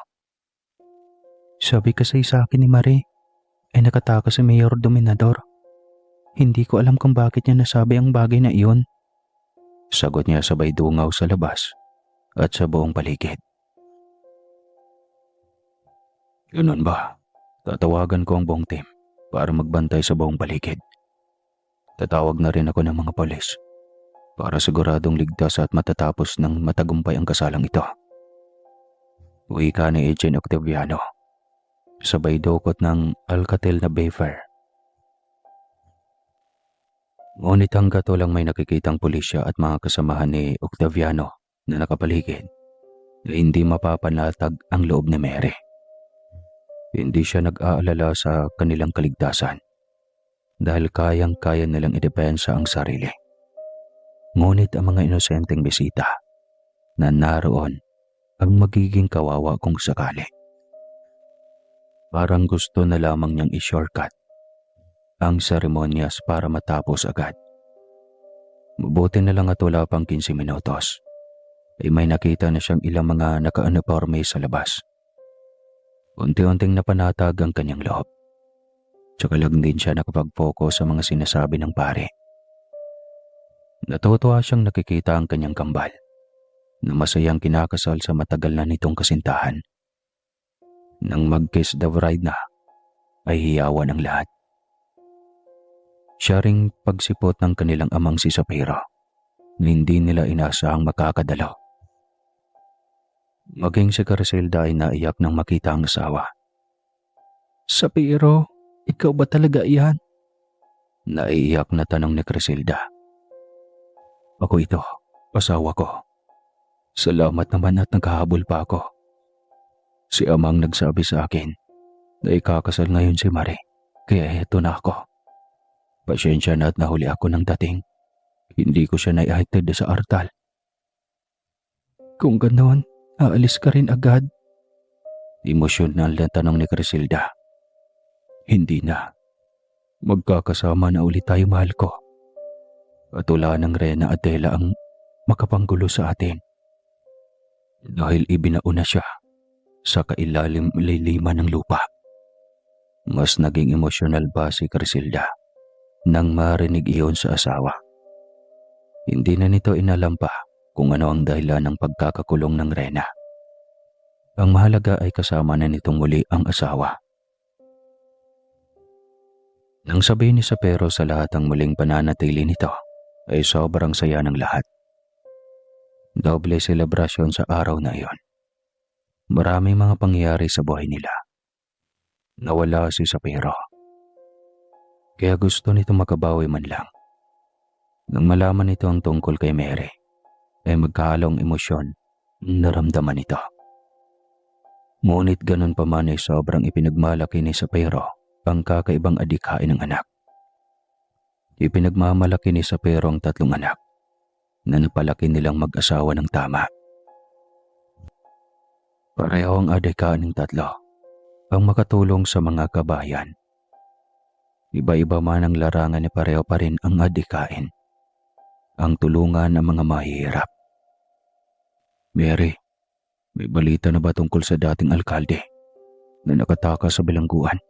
Speaker 1: Sabi kasi sa akin ni Marie, ay nakatakas si Mayor Dominador. Hindi ko alam kung bakit niya nasabi ang bagay na iyon. Sagot niya sabay dungaw sa labas at sa buong paligid. Ganun ba? Tatawagan ko ang buong team para magbantay sa buong paligid. Tatawag na rin ako ng mga polis para siguradong ligtas at matatapos ng matagumpay ang kasalang ito. Wika ni Agent Octaviano. Sabay dukot ng Alcatel na Bayfair. Ngunit hangga't walang may nakikitang pulisya at mga kasamahan ni Octaviano na nakapaligid, na hindi mapapanatag ang loob ni Mary. Hindi siya nag-aalala sa kanilang kaligtasan dahil kayang-kaya nilang idepensa ang sarili. Ngunit ang mga inosenteng bisita na naroon ang magiging kawawa kung sakali. Parang gusto na lamang niyang i-shortcut ang seremonyas para matapos agad. Mabuti na lang at wala pang 15 minutos ay may nakita na siyang ilang mga naka-uniforme sa labas. Unti-unting napanatag ang kanyang loob. Tsaka lang din siya nakapag-focus sa mga sinasabi ng pare. Natutuwa siyang nakikita ang kanyang kambal na masayang kinakasal sa matagal na nitong kasintahan. Nang mag-kiss the bride na, ay hiyawan ang lahat. Siya ring pagsipot ng kanilang amang si Sapiro na hindi nila inasahang makakadalaw. Maging si Criselda ay naiyak nang makita ang asawa.
Speaker 2: Sapiro, ikaw ba talaga iyan?
Speaker 1: Naiiyak na tanong ni Criselda. Ako ito, asawa ko. Salamat naman at naghahabol pa ako. Si amang nagsabi sa akin na ikakasal ngayon si Marie, kaya heto na ako. Pasyensya na at nahuli ako ng dating. Hindi ko siya naihatid sa artal.
Speaker 2: Kung ganon, aalis ka rin agad?
Speaker 1: Emosyonal na tanong ni Criselda. Hindi na. Magkakasama na ulit tayo, mahal ko. At wala ng Rena at Dela ang makapanggulo sa atin. Dahil ibinauna siya sa kailalim-liliman ng lupa. Mas naging emosyonal pa si Criselda nang marinig iyon sa asawa. Hindi na nito inalam pa kung ano ang dahilan ng pagkakakulong ng Rena. Ang mahalaga ay kasama na nitong muli ang asawa. Nang sabihin ni Sapero sa lahat ang muling pananatili nito, ay sobrang saya ng lahat. Doble selebrasyon sa araw na iyon. Maraming mga pangyayari sa buhay nila. Nawala si Sapero. Kaya gusto nito makabawi man lang. Nang malaman nito ang tungkol kay Mary, ay magkahalong emosyon ang naramdaman nito. Ngunit ganun pa man ay sobrang ipinagmalaki ni Sapero ang kakaibang adhikain ng anak. Ipinagmamalaki ni Sapero ang 3 anak na napalaki nilang mag-asawa ng tama. Pareho ang adhikain ng 3 ang makatulong sa mga kabayan. Iba-iba man ang larangan ni pareho pa rin ang adhikain. Ang tulungan ng mga mahihirap. Mary, may balita na ba tungkol sa dating alkalde na nakatakas sa bilangguan?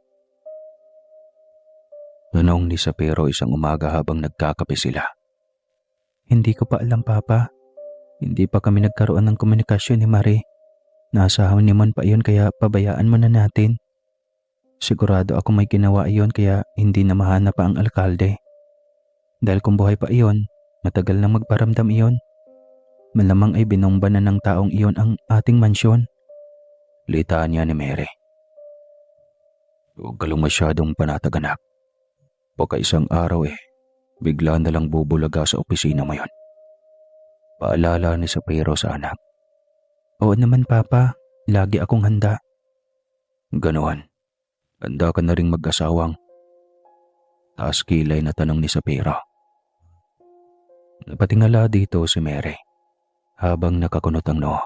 Speaker 1: Tanong ni Sapero isang umaga habang nagkakape sila.
Speaker 2: Hindi ko pa alam, Papa. Hindi pa kami nagkaroon ng komunikasyon ni Marie. Nasa honeymoon pa iyon kaya pabayaan mo na natin. Sigurado ako may ginawa iyon kaya hindi na mahanap pa ang alkalde. Dahil kung buhay pa iyon, matagal nang magparamdam iyon. Malamang ay binomba na ng taong iyon ang ating mansyon.
Speaker 1: Litaan niya ni Mary. Huwag ka lang masyadong panatag, anak. Pagka-isang araw bigla na lang bubulaga sa opisina mo yon. Paalala ni Sapiro sa anak.
Speaker 2: Oo naman, Papa. Lagi akong handa.
Speaker 1: Ganoon. Handa ka na ring mag-asawang? Taas kilay na tanong ni Sapiro. Napatingala dito si Mary habang nakakunot ang noo.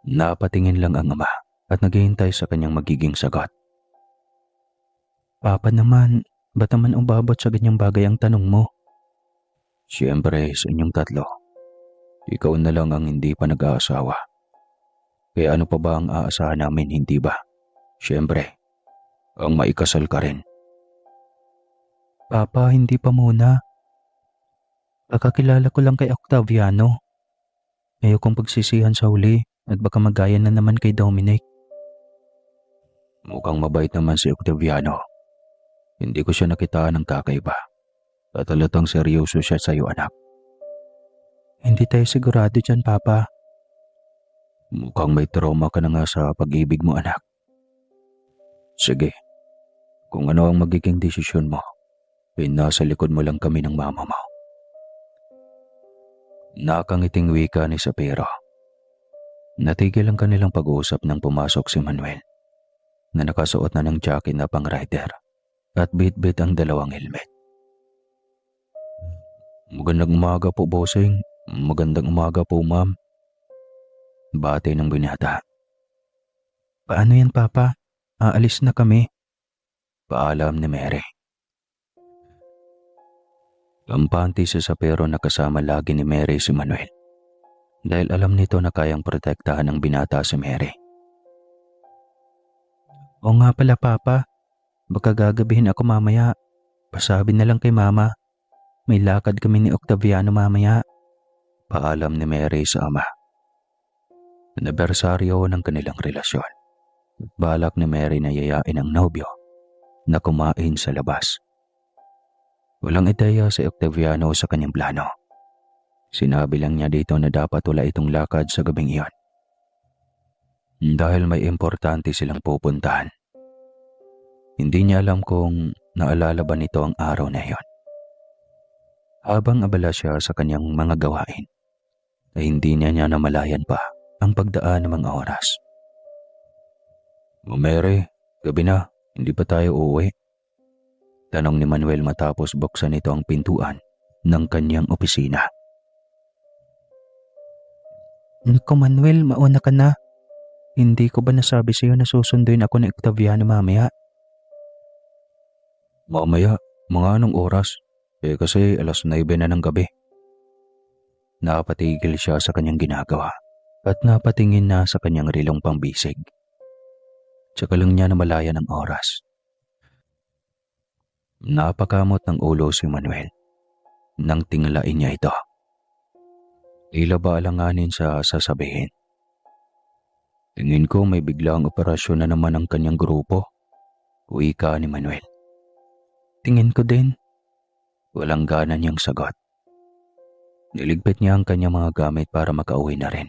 Speaker 1: Napatingin lang ang ama at naghihintay sa kanyang magiging sagot.
Speaker 2: Papa naman, ba't naman umabot sa ganyang bagay ang tanong mo?
Speaker 1: Siyempre sa inyong 3, ikaw na lang ang hindi pa nag-aasawa. Kaya ano pa ba ang aasahan namin, hindi ba? Siyempre, ang maikasal ka rin.
Speaker 2: Papa, hindi pa muna. Pagkakilala ko lang kay Octaviano. Ayokong pagsisihan sa huli at baka magaya na naman kay Dominic.
Speaker 1: Mukhang mabait naman si Octaviano. Hindi ko siya nakita ng kakaiba. At halatang seryoso siya sa iyo, anak.
Speaker 2: Hindi tayo sigurado dyan, Papa.
Speaker 1: Mukhang may trauma ka na nga sa pag-ibig mo, anak. Sige, kung ano ang magiging desisyon mo, nasa likod mo lang kami ng mama mo. Nakangiting wika ni Sapiro. Natigil ang kanilang pag-uusap nang pumasok si Manuel na nakasuot na ng jacket na pang-rider at bit-bit ang dalawang helmet. Magandang umaga po, bossing. Magandang umaga po, ma'am. Bate ng binata. Paano yan, Papa? Aalis na kami. Paalam ni Mary. Kampante si Sapiro na kasama lagi ni Mary si Manuel dahil alam nito na kayang protektahan ng binata si Mary. O nga pala, Papa. Baka gagabihin ako mamaya. Pasabi na lang kay Mama. May lakad kami ni Octaviano mamaya. Paalam ni Mary sa ama. Anibersaryo ng kanilang relasyon. Balak ni Mary na yayain ang nobyo na kumain sa labas. Walang ideya si Octaviano sa kanyang plano. Sinabi lang niya dito na dapat wala itong lakad sa gabing iyon. Dahil may importante silang pupuntahan. Hindi niya alam kung naalala ba nito ang araw na iyon. Habang abala siya sa kanyang mga gawain, ay hindi niya namalayan pa ang pagdaan ng mga oras. Mary, gabi na, hindi pa tayo uuwi? Tanong ni Manuel matapos buksan nito ang pintuan ng kanyang opisina. Naku Manuel, mauna ka na. Hindi ko ba nasabi sa iyo na susunduin ako ni Octaviano mamaya? Mamaya? Mga anong oras? Kasi 9:00 na ng gabi. Napatigil siya sa kanyang ginagawa at napatingin na sa kanyang rilong pambisig. Tsaka lang niya namalayan ang oras. Napakamot ng ulo si Manuel nang tinglain niya ito. Tila ba alanganin sa sasabihin. Tingin ko may biglang operasyon na naman ang kanyang grupo. Wika ni Manuel. Tingin ko din. Walang gana niyang sagot. Niligpit niya ang kanyang mga gamit para makauwi na rin.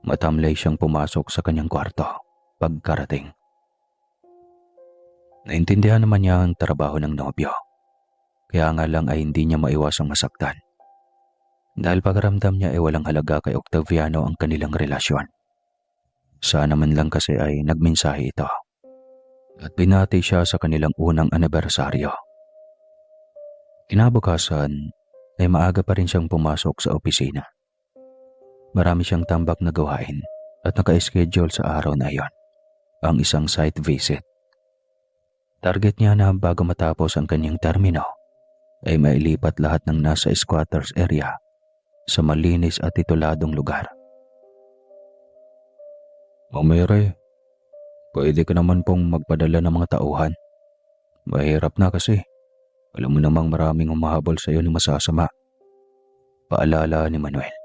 Speaker 1: Matamlay siyang pumasok sa kanyang kwarto pagkarating. Naintindihan naman niya ang trabaho ng nobyo. Kaya nga lang ay hindi niya maiwasang masaktan. Dahil pagramdam niya ay walang halaga kay Octaviano ang kanilang relasyon. Sana man lang kasi ay nagmensahe ito. At binati siya sa kanilang unang anibersaryo. Kinabukasan ay maaga pa rin siyang pumasok sa opisina. Marami siyang tambak na gawain at naka-schedule sa araw na iyon, ang isang site visit. Target niya na bago matapos ang kanyang termino ay mailipat lahat ng nasa squatters area sa malinis at tituladong lugar. Mary, pwede ka naman pong magpadala ng mga tauhan. Mahirap na kasi. Alam mo namang maraming humahabol sa iyo na masasama. Paalala ni Manuel.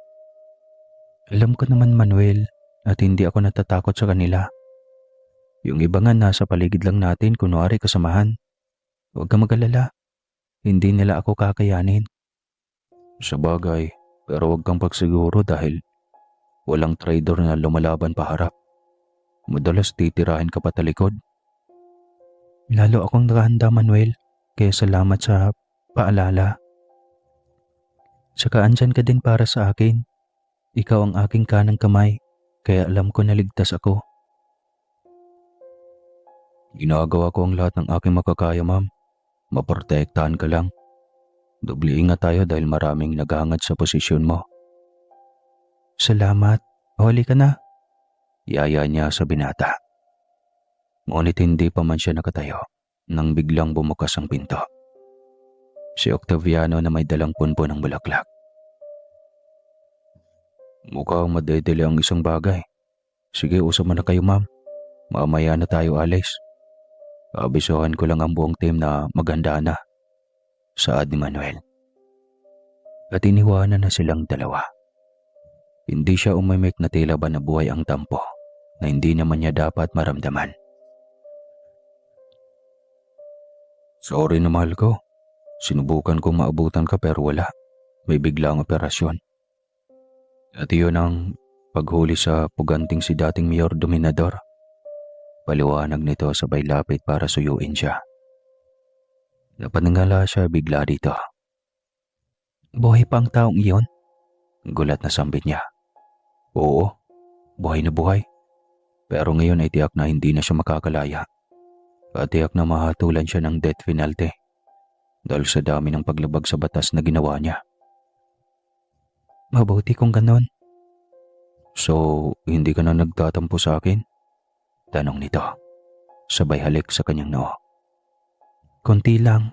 Speaker 1: Alam ko naman Manuel at hindi ako natatakot sa kanila. Yung iba nga nasa paligid lang natin kunwari kasamahan. Huwag ka mag-alala. Hindi nila ako kakayanin. Sa bagay, pero huwag kang pagsiguro dahil walang traidor na lumalaban paharap. Madalas titirahin ka pa talikod. Lalo akong nakahanda Manuel. Kaya salamat sa paalala. Saka andyan ka din para sa akin. Ikaw ang aking kanang kamay, kaya alam ko na ligtas ako. Ginagawa ko ang lahat ng aking makakaya, ma'am. Maprotektahan ka lang. Doble ingat tayo dahil maraming naghahangad sa posisyon mo. Salamat. Huli ka na. Yaya niya sa binata. Ngunit hindi pa man siya nakatayo nang biglang bumukas ang pinto. Si Octaviano na may dalang punpo ng bulaklak. Mukhang madedele ang isang bagay. Sige, usap mo na kayo ma'am. Mamaya na tayo alis. Abisuhan ko lang ang buong team na maganda na. Saad ni Manuel. At iniwanan na silang dalawa. Hindi siya umimik na tila ba nabuhay ang tampo na hindi naman niya dapat maramdaman. Sorry na mahal ko. Sinubukan kong maabutan ka pero wala. May biglang operasyon. At iyon ang paghuli sa puganting si dating Mayor Dominador. Paliwanag nito sabay lapit para suyuin siya. Napaningala siya bigla dito. Buhay pa ang taong iyon? Gulat na sambit niya. Oo, buhay na buhay. Pero ngayon ay tiyak na hindi na siya makakalaya. At tiyak na mahatulan siya ng death penalty dahil sa dami ng paglabag sa batas na ginawa niya. Mabuti kung ganon. So, hindi ka na nagtatampo sa akin? Tanong nito, sabay halik sa kanyang noo. Konti lang.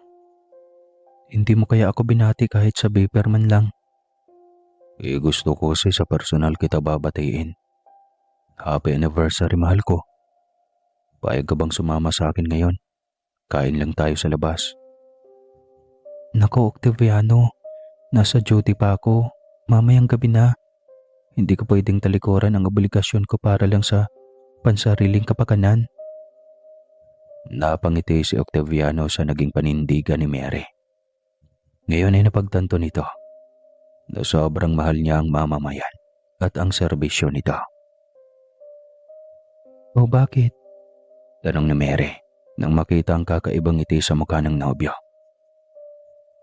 Speaker 1: Hindi mo kaya ako binati kahit sa paper man lang? Gusto ko kasi sa personal kita babatiin. Happy anniversary, mahal ko. Paayag ka bang sumama sa akin ngayon? Kain lang tayo sa labas. Nako, Octaviano. Nasa duty pa ako. Mamayang gabi na. Hindi ko pwedeng talikuran ang obligasyon ko para lang sa pansariling kapakanan. Napangiti si Octaviano sa naging panindigan ni Mary. Ngayon ay napagtanto nito na sobrang mahal niya ang mamamayan at ang serbisyo nito. O bakit? Tanong ni Mary nang makita ang kakaibang ngiti sa mukha ng nobyo.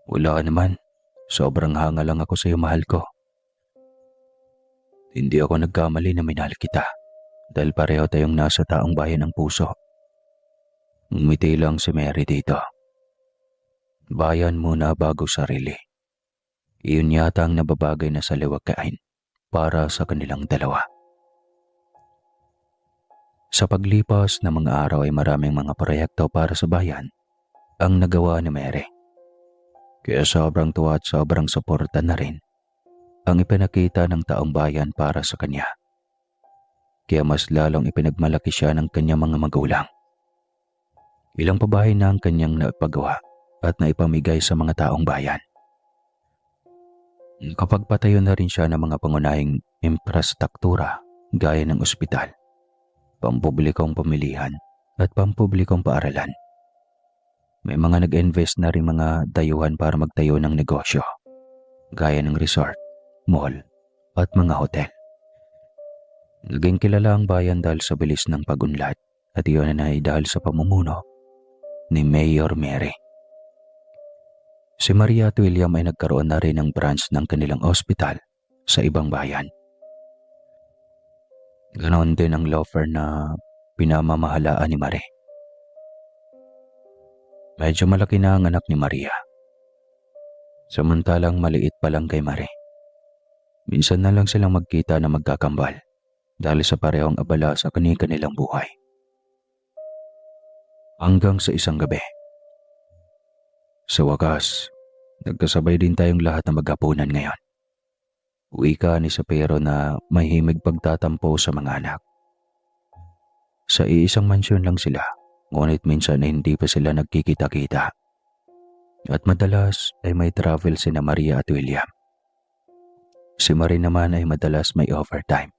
Speaker 1: Wala naman, sobrang hanga lang ako sa iyo, mahal ko. Hindi ako nagkamali na minahal kita dahil pareho tayong nasa taong bayan ng puso. Ngumiti lang si Mary dito. Bayan muna bago sarili. Iyon yata ang nababagay na sa liwagain para sa kanilang dalawa. Sa paglipas ng mga araw ay maraming mga proyekto para sa bayan ang nagawa ni Mary. Kaya sobrang tuwa at sobrang suporta na rin ang ipinakita ng taong bayan para sa kanya. Kaya mas lalong ipinagmalaki siya ng kanyang mga magulang. Ilang pabahay na ang kanyang naipagawa at naipamigay sa mga taong bayan. Kapag patayo na rin siya ng mga pangunahing infrastruktura gaya ng ospital, pampublikong pamilihan at pampublikong paaralan. May mga nag-invest na rin mga dayuhan para magtayo ng negosyo, gaya ng resort, mall at mga hotel. Naging kilala ang bayan dahil sa bilis ng pag-unlad at iyon ay dahil sa pamumuno ni Mayor Mary. Si Maria at William ay nagkaroon na rin ng branch ng kanilang ospital sa ibang bayan. Ganon din ang law firm na pinamamahalaan ni Marie. Medyo malaki na ang anak ni Maria. Samantalang maliit pa lang kay Marie. Minsan na lang silang magkita na magkakambal dahil sa parehong abala sa kanilang buhay. Hanggang sa isang gabi. Sa wakas, nagkasabay din tayong lahat na maghapunan ngayon. Wika ni Sapero na may himig pagtatampo sa mga anak. Sa iisang mansyon lang sila, ngunit minsan ay hindi pa sila nagkikita-kita. At madalas ay may travel sina Maria at William. Si Marie naman ay madalas may overtime.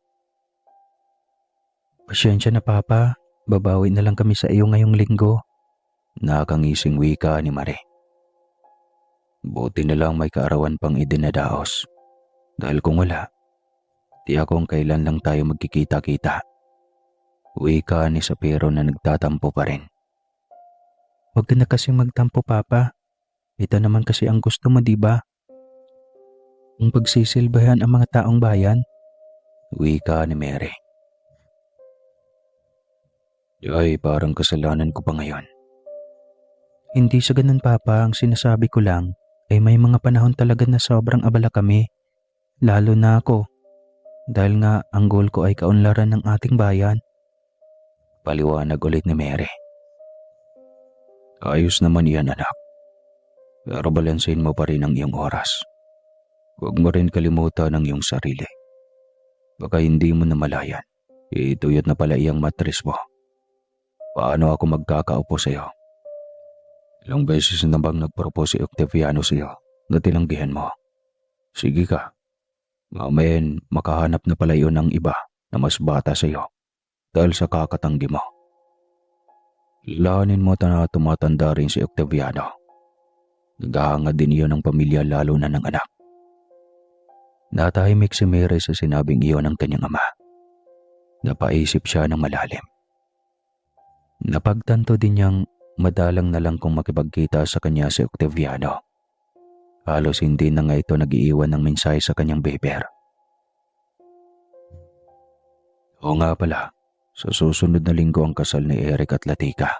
Speaker 1: Pasyensya na papa, babawi na lang kami sa iyo ngayong linggo. Nakakangising wika ni Marie. Buti na lang may kaarawan pang idinadaos. Dahil kung wala, di akong kailan lang tayo magkikita-kita. Wika ni Sapero na nagtatampo pa rin. Huwag ka na kasi magtampo, papa. Ito naman kasi ang gusto mo, di ba? Ang pagsisilbahan ang mga taong bayan. Wika ni Mary. Ay, parang kasalanan ko pa ngayon. Hindi sa ganun, papa. Ang sinasabi ko lang ay may mga panahon talaga na sobrang abala kami. Lalo na ako. Dahil nga ang goal ko ay kaunlaran ng ating bayan. Paliwanag ulit ni Mary. Ayos naman yan, anak. Pero balansin mo pa rin ang iyong oras. Huwag mo rin kalimutan ang iyong sarili. Baka hindi mo namalayan. Ituyot na pala iyang matris mo. Paano ako magkakaupo sa iyo? Ilang beses na bang nagpropose si Octaviano sa iyo na tinanggihan mo? Sige ka. Mamayan makahanap na pala iyon ng iba na mas bata sa iyo dahil sa kakatanggi mo. Lalahanin mo na tumatanda rin si Octaviano. Naghahangad din iyon ng pamilya lalo na ng anak. Natahimik si Mary sa sinabing iyon ng kanyang ama. Napaisip siya ng malalim. Napagtanto din niyang madalang na lang kung makipagkita sa kanya si Octaviano. Halos hindi na nga ito nag-iiwan ng mensahe sa kanyang beber. O nga pala, sa susunod na linggo ang kasal ni Eric at Latika.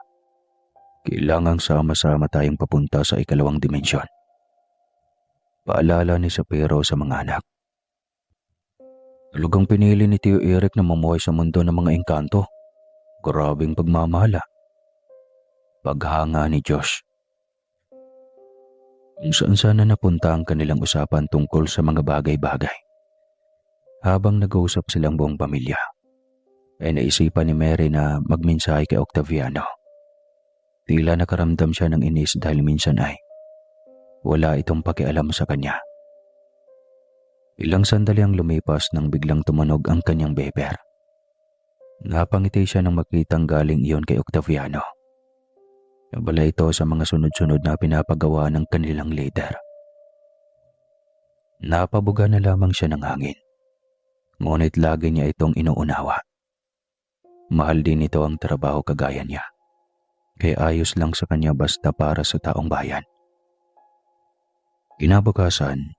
Speaker 1: Kailangang sama-sama tayong papunta sa ikalawang dimensyon. Paalala ni Sapiro sa mga anak. Talagang pinili ni Tio Eric na mamuhay sa mundo ng mga engkanto. Grabing pagmamahala. Paghanga ni Josh. Kung saan sana napunta ang kanilang usapan tungkol sa mga bagay-bagay. Habang nag-uusap silang buong pamilya, ay naisipan ni Mary na magmensahe kay Octaviano. Tila nakaramdam siya ng inis dahil minsan ay wala itong pakialam sa kanya. Ilang sandali ang lumipas nang biglang tumunog ang kanyang beber. Napangiti siya nang makitang galing iyon kay Octaviano. Nabala ito sa mga sunod-sunod na pinapagawa ng kanilang leader. Napabuga na lamang siya ng hangin. Ngunit lagi niya itong inuunawa. Mahal din ito ang trabaho kagaya niya. Kaya ayos lang sa kanya basta para sa taong bayan. Kinabukasan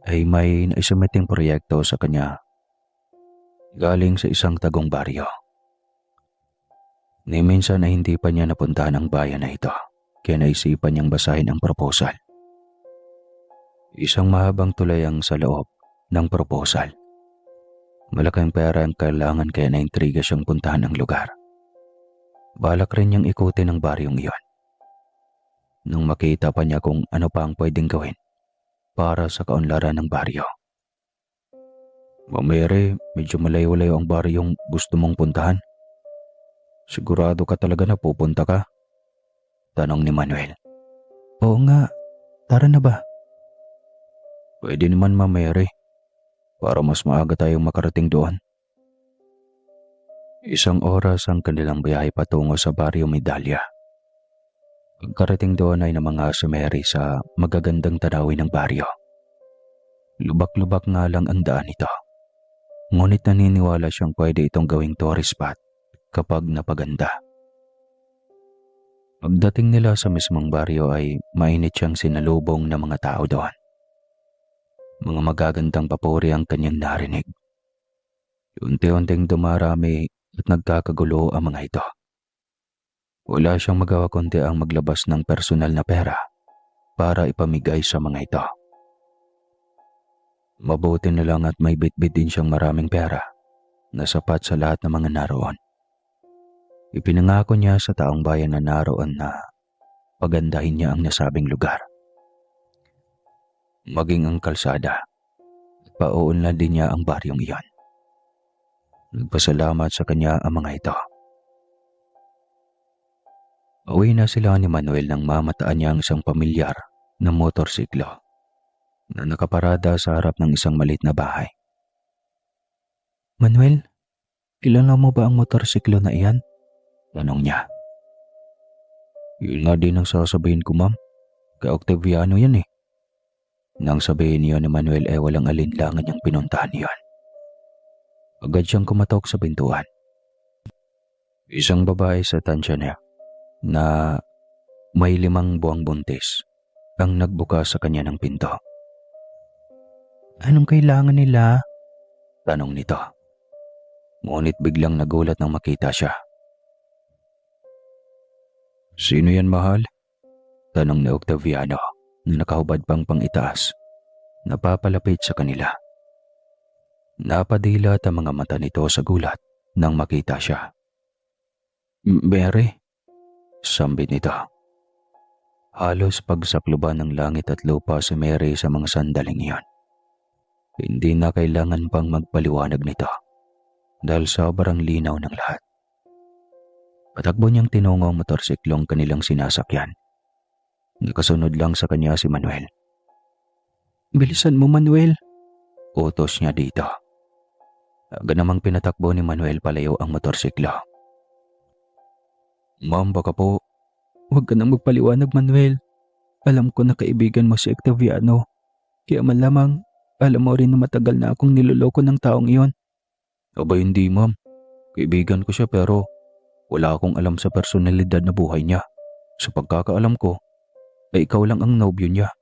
Speaker 1: ay may naisumiting proyekto sa kanya galing sa isang tagong baryo. Ni minsan ay hindi pa niya napuntahan ang bayan na ito, kaya naisipan niyang basahin ang proposal. Isang mahabang tulay ang sa loob ng proposal. Malaking pera ang kailangan kaya naintriga siyang puntahan ang lugar. Balak rin niyang ikutin ang baryong iyon. Nung makita pa niya kung ano pa ang pwedeng gawin para sa kaunlaran ng baryo. Mamere, medyo malayo-layo ang baryong gusto mong puntahan. Sigurado ka talaga na pupunta ka? Tanong ni Manuel. Oo nga, tara na ba? Pwede naman Mamere, para mas maaga tayong makarating doon. Isang oras ang kanilang biyahe patungo sa baryo Medalya. Pagkarating doon ay namanga si Mary sa magagandang tanawin ng baryo. Lubak-lubak nga lang ang daan ito. Ngunit naniniwala siyang pwede itong gawing tourist spot kapag napaganda. Pagdating nila sa mismong baryo ay mainit siyang sinalubong ng mga tao doon. Mga magagandang papuri ang kanyang narinig. Unti-unting dumarami at nagkakagulo ang mga ito. Wala siyang magawa kundi ang maglabas ng personal na pera para ipamigay sa mga ito. Mabuti na lang at may bitbit din siyang maraming pera na sapat sa lahat ng mga naroon. Ipinangako niya sa taong bayan na naroon na pagandahin niya ang nasabing lugar. Maging ang kalsada, pauunlad din niya ang baryong iyon. Nagpasalamat sa kanya ang mga ito. Uwi na sila ni Manuel nang mamataan niya ang isang pamilyar na motorsiklo na nakaparada sa harap ng isang maliit na bahay. Manuel, kilala mo ba ang motorsiklo na iyan? Tanong niya. Yun nga din ang sasabihin ko, ma'am. Kay Octaviano yan eh. Nang sabihin niyo ni Manuel ay walang alinlangan niyang pinuntahan niyon. Agad siyang kumatok sa pintuan. Isang babae sa tansya niya na may 5 buwang buntis ang nagbukas sa kanya ng pinto. Anong kailangan nila? Tanong nito. Ngunit biglang nagulat nang makita siya. Sino yan, mahal? Tanong ni Octaviano na nakahubad pang itaas. Napapalapit sa kanila. Napadilat ang mga mata nito sa gulat nang makita siya. Mary? Sambit nito. Halos pagsakluban ng langit at lupa si Mary sa mga sandaling iyon. Hindi na kailangan pang magpaliwanag nito dahil sobrang linaw ng lahat. Patakbo niyang tinungo ang motorsiklong kanilang sinasakyan. Nakasunod lang sa kanya si Manuel. Bilisan mo, Manuel. Utos niya dito. Agad namang pinatakbo ni Manuel palayo ang motorsiklo. Ma'am, baka po. Huwag ka nang magpaliwanag, Manuel. Alam ko na kaibigan mo si Octaviano. Kaya malamang alam mo rin na matagal na akong niloloko ng taong iyon. Aba hindi, ma'am. Kaibigan ko siya pero Wala akong alam sa personalidad na buhay niya. Sa pagkakaalam ko, ay ikaw lang ang nobyo niya.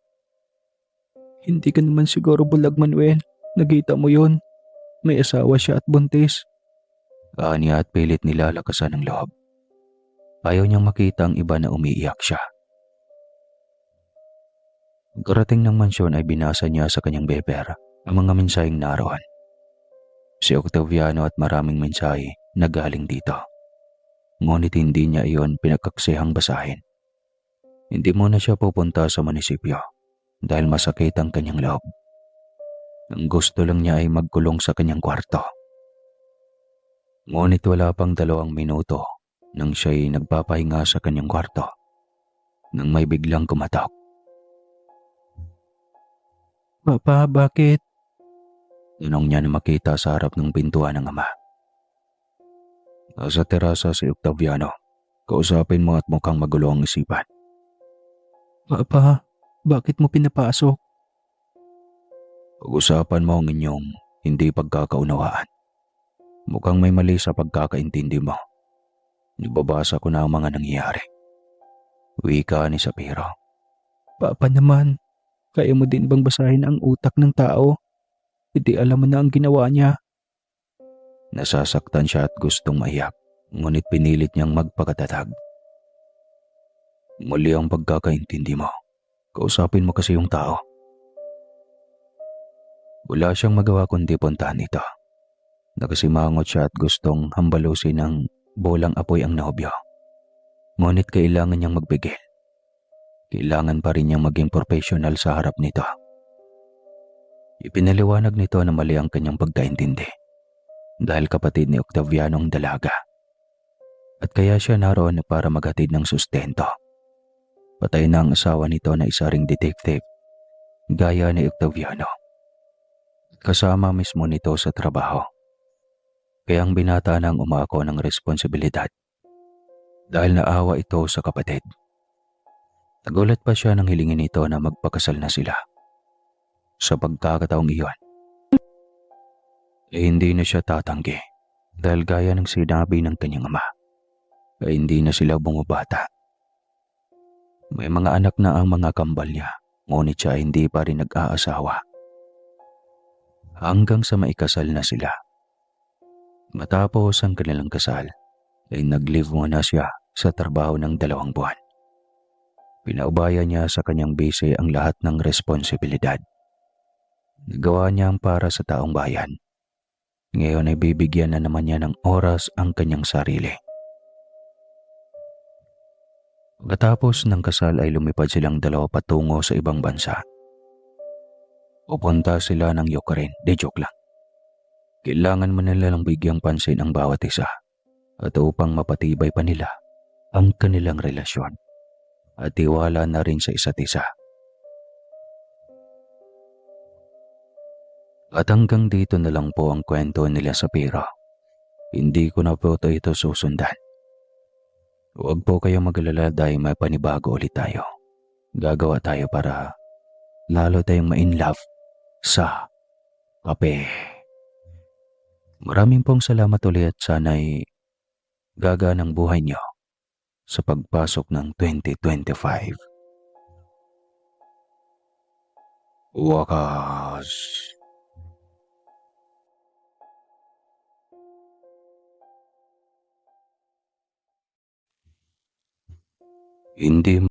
Speaker 2: Hindi ka naman siguro bulag, Manuel. Nakita mo yon. May asawa siya at buntis.
Speaker 1: Aniya at pilit nilalakasan ng loob. Ayaw niyang makita ang iba na umiiyak siya. Pagkarating ng mansyon ay binasa niya sa kanyang beber ang mga mensaheng naroon. Si Octaviano at maraming mensahe na galing dito. Ngunit hindi niya iyon pinagkaksihang basahin. Hindi muna siya pupunta sa munisipyo dahil masakit ang kanyang loob. Ang gusto lang niya ay magkulong sa kanyang kwarto. Ngunit wala pang 2 minuto nang siya'y nagpapahinga sa kanyang kwarto nang may biglang kumatok.
Speaker 2: Papa, bakit?
Speaker 1: Tanong niya na makita sa harap ng pintuan ng ama. Nasa terasa si Octaviano. Kausapin mo at mukhang magulo ang isipan.
Speaker 2: Papa, bakit mo pinapasok?
Speaker 1: Pag-usapan mo ang inyong hindi pagkakaunawaan. Mukhang may mali sa pagkakaintindi mo. Nababasa ko na ang mga nangyayari. Wika ni Sapiro.
Speaker 2: Papa naman, kaya mo din bang basahin ang utak ng tao? Hindi alam mo na ang ginawa niya.
Speaker 1: Nasasaktan siya at gustong maiyak, ngunit pinilit niyang magpakatatag. Muli ang pagkakaintindi mo. Kausapin mo kasi yung tao. Wala siyang magawa kundi puntahan ito. Nakasimangot siya at gustong hambalusin ng bolang apoy ang nobyo. Ngunit kailangan niyang magbigil. Kailangan pa rin niyang maging professional sa harap nito. Ipinaliwanag nito na mali ang kanyang pagkaintindi dahil kapatid ni Octaviano ang dalaga. At kaya siya naroon para maghatid ng sustento. Patay na ang asawa nito na isa ring detective, gaya ni Octaviano. Kasama mismo nito sa trabaho. Kaya ang binata nang umako ng responsibilidad dahil naawa ito sa kapatid. Nagulat pa siya nang hilingin nito na magpakasal na sila. Sa pagkakataong iyon, hindi na siya tatanggi dahil gaya ng sinabi ng kanyang ama, ay hindi na sila bumabata. May mga anak na ang mga kambal niya, ngunit siya hindi pa rin nag-aasawa. Hanggang sa maikasal na sila. Matapos ang kanilang kasal, ay nag-leave muna siya sa trabaho ng 2 buwan. Pinaubaya niya sa kanyang bise ang lahat ng responsibilidad. Nagawa niya ang para sa taong bayan. Ngayon ay bibigyan na naman niya ng oras ang kanyang sarili. Pagkatapos ng kasal ay lumipad silang 2 patungo sa ibang bansa. Pupunta sila ng Ukraine, de joke lang. Kailangan man nila lang bigyang pansin ang bawat isa at upang mapatibay pa nila ang kanilang relasyon at tiwala na rin sa isa't isa. At hanggang dito na lang po ang kwento nila sa Piro. Hindi ko na po ito susundan. Huwag po kayong mag-alala dahil may panibago ulit tayo. Gagawa tayo para lalo tayong ma-in-love sa kape. Maraming pong salamat ulit at sana'y gagaan ang buhay niyo sa pagpasok ng 2025. Wakas! Hindi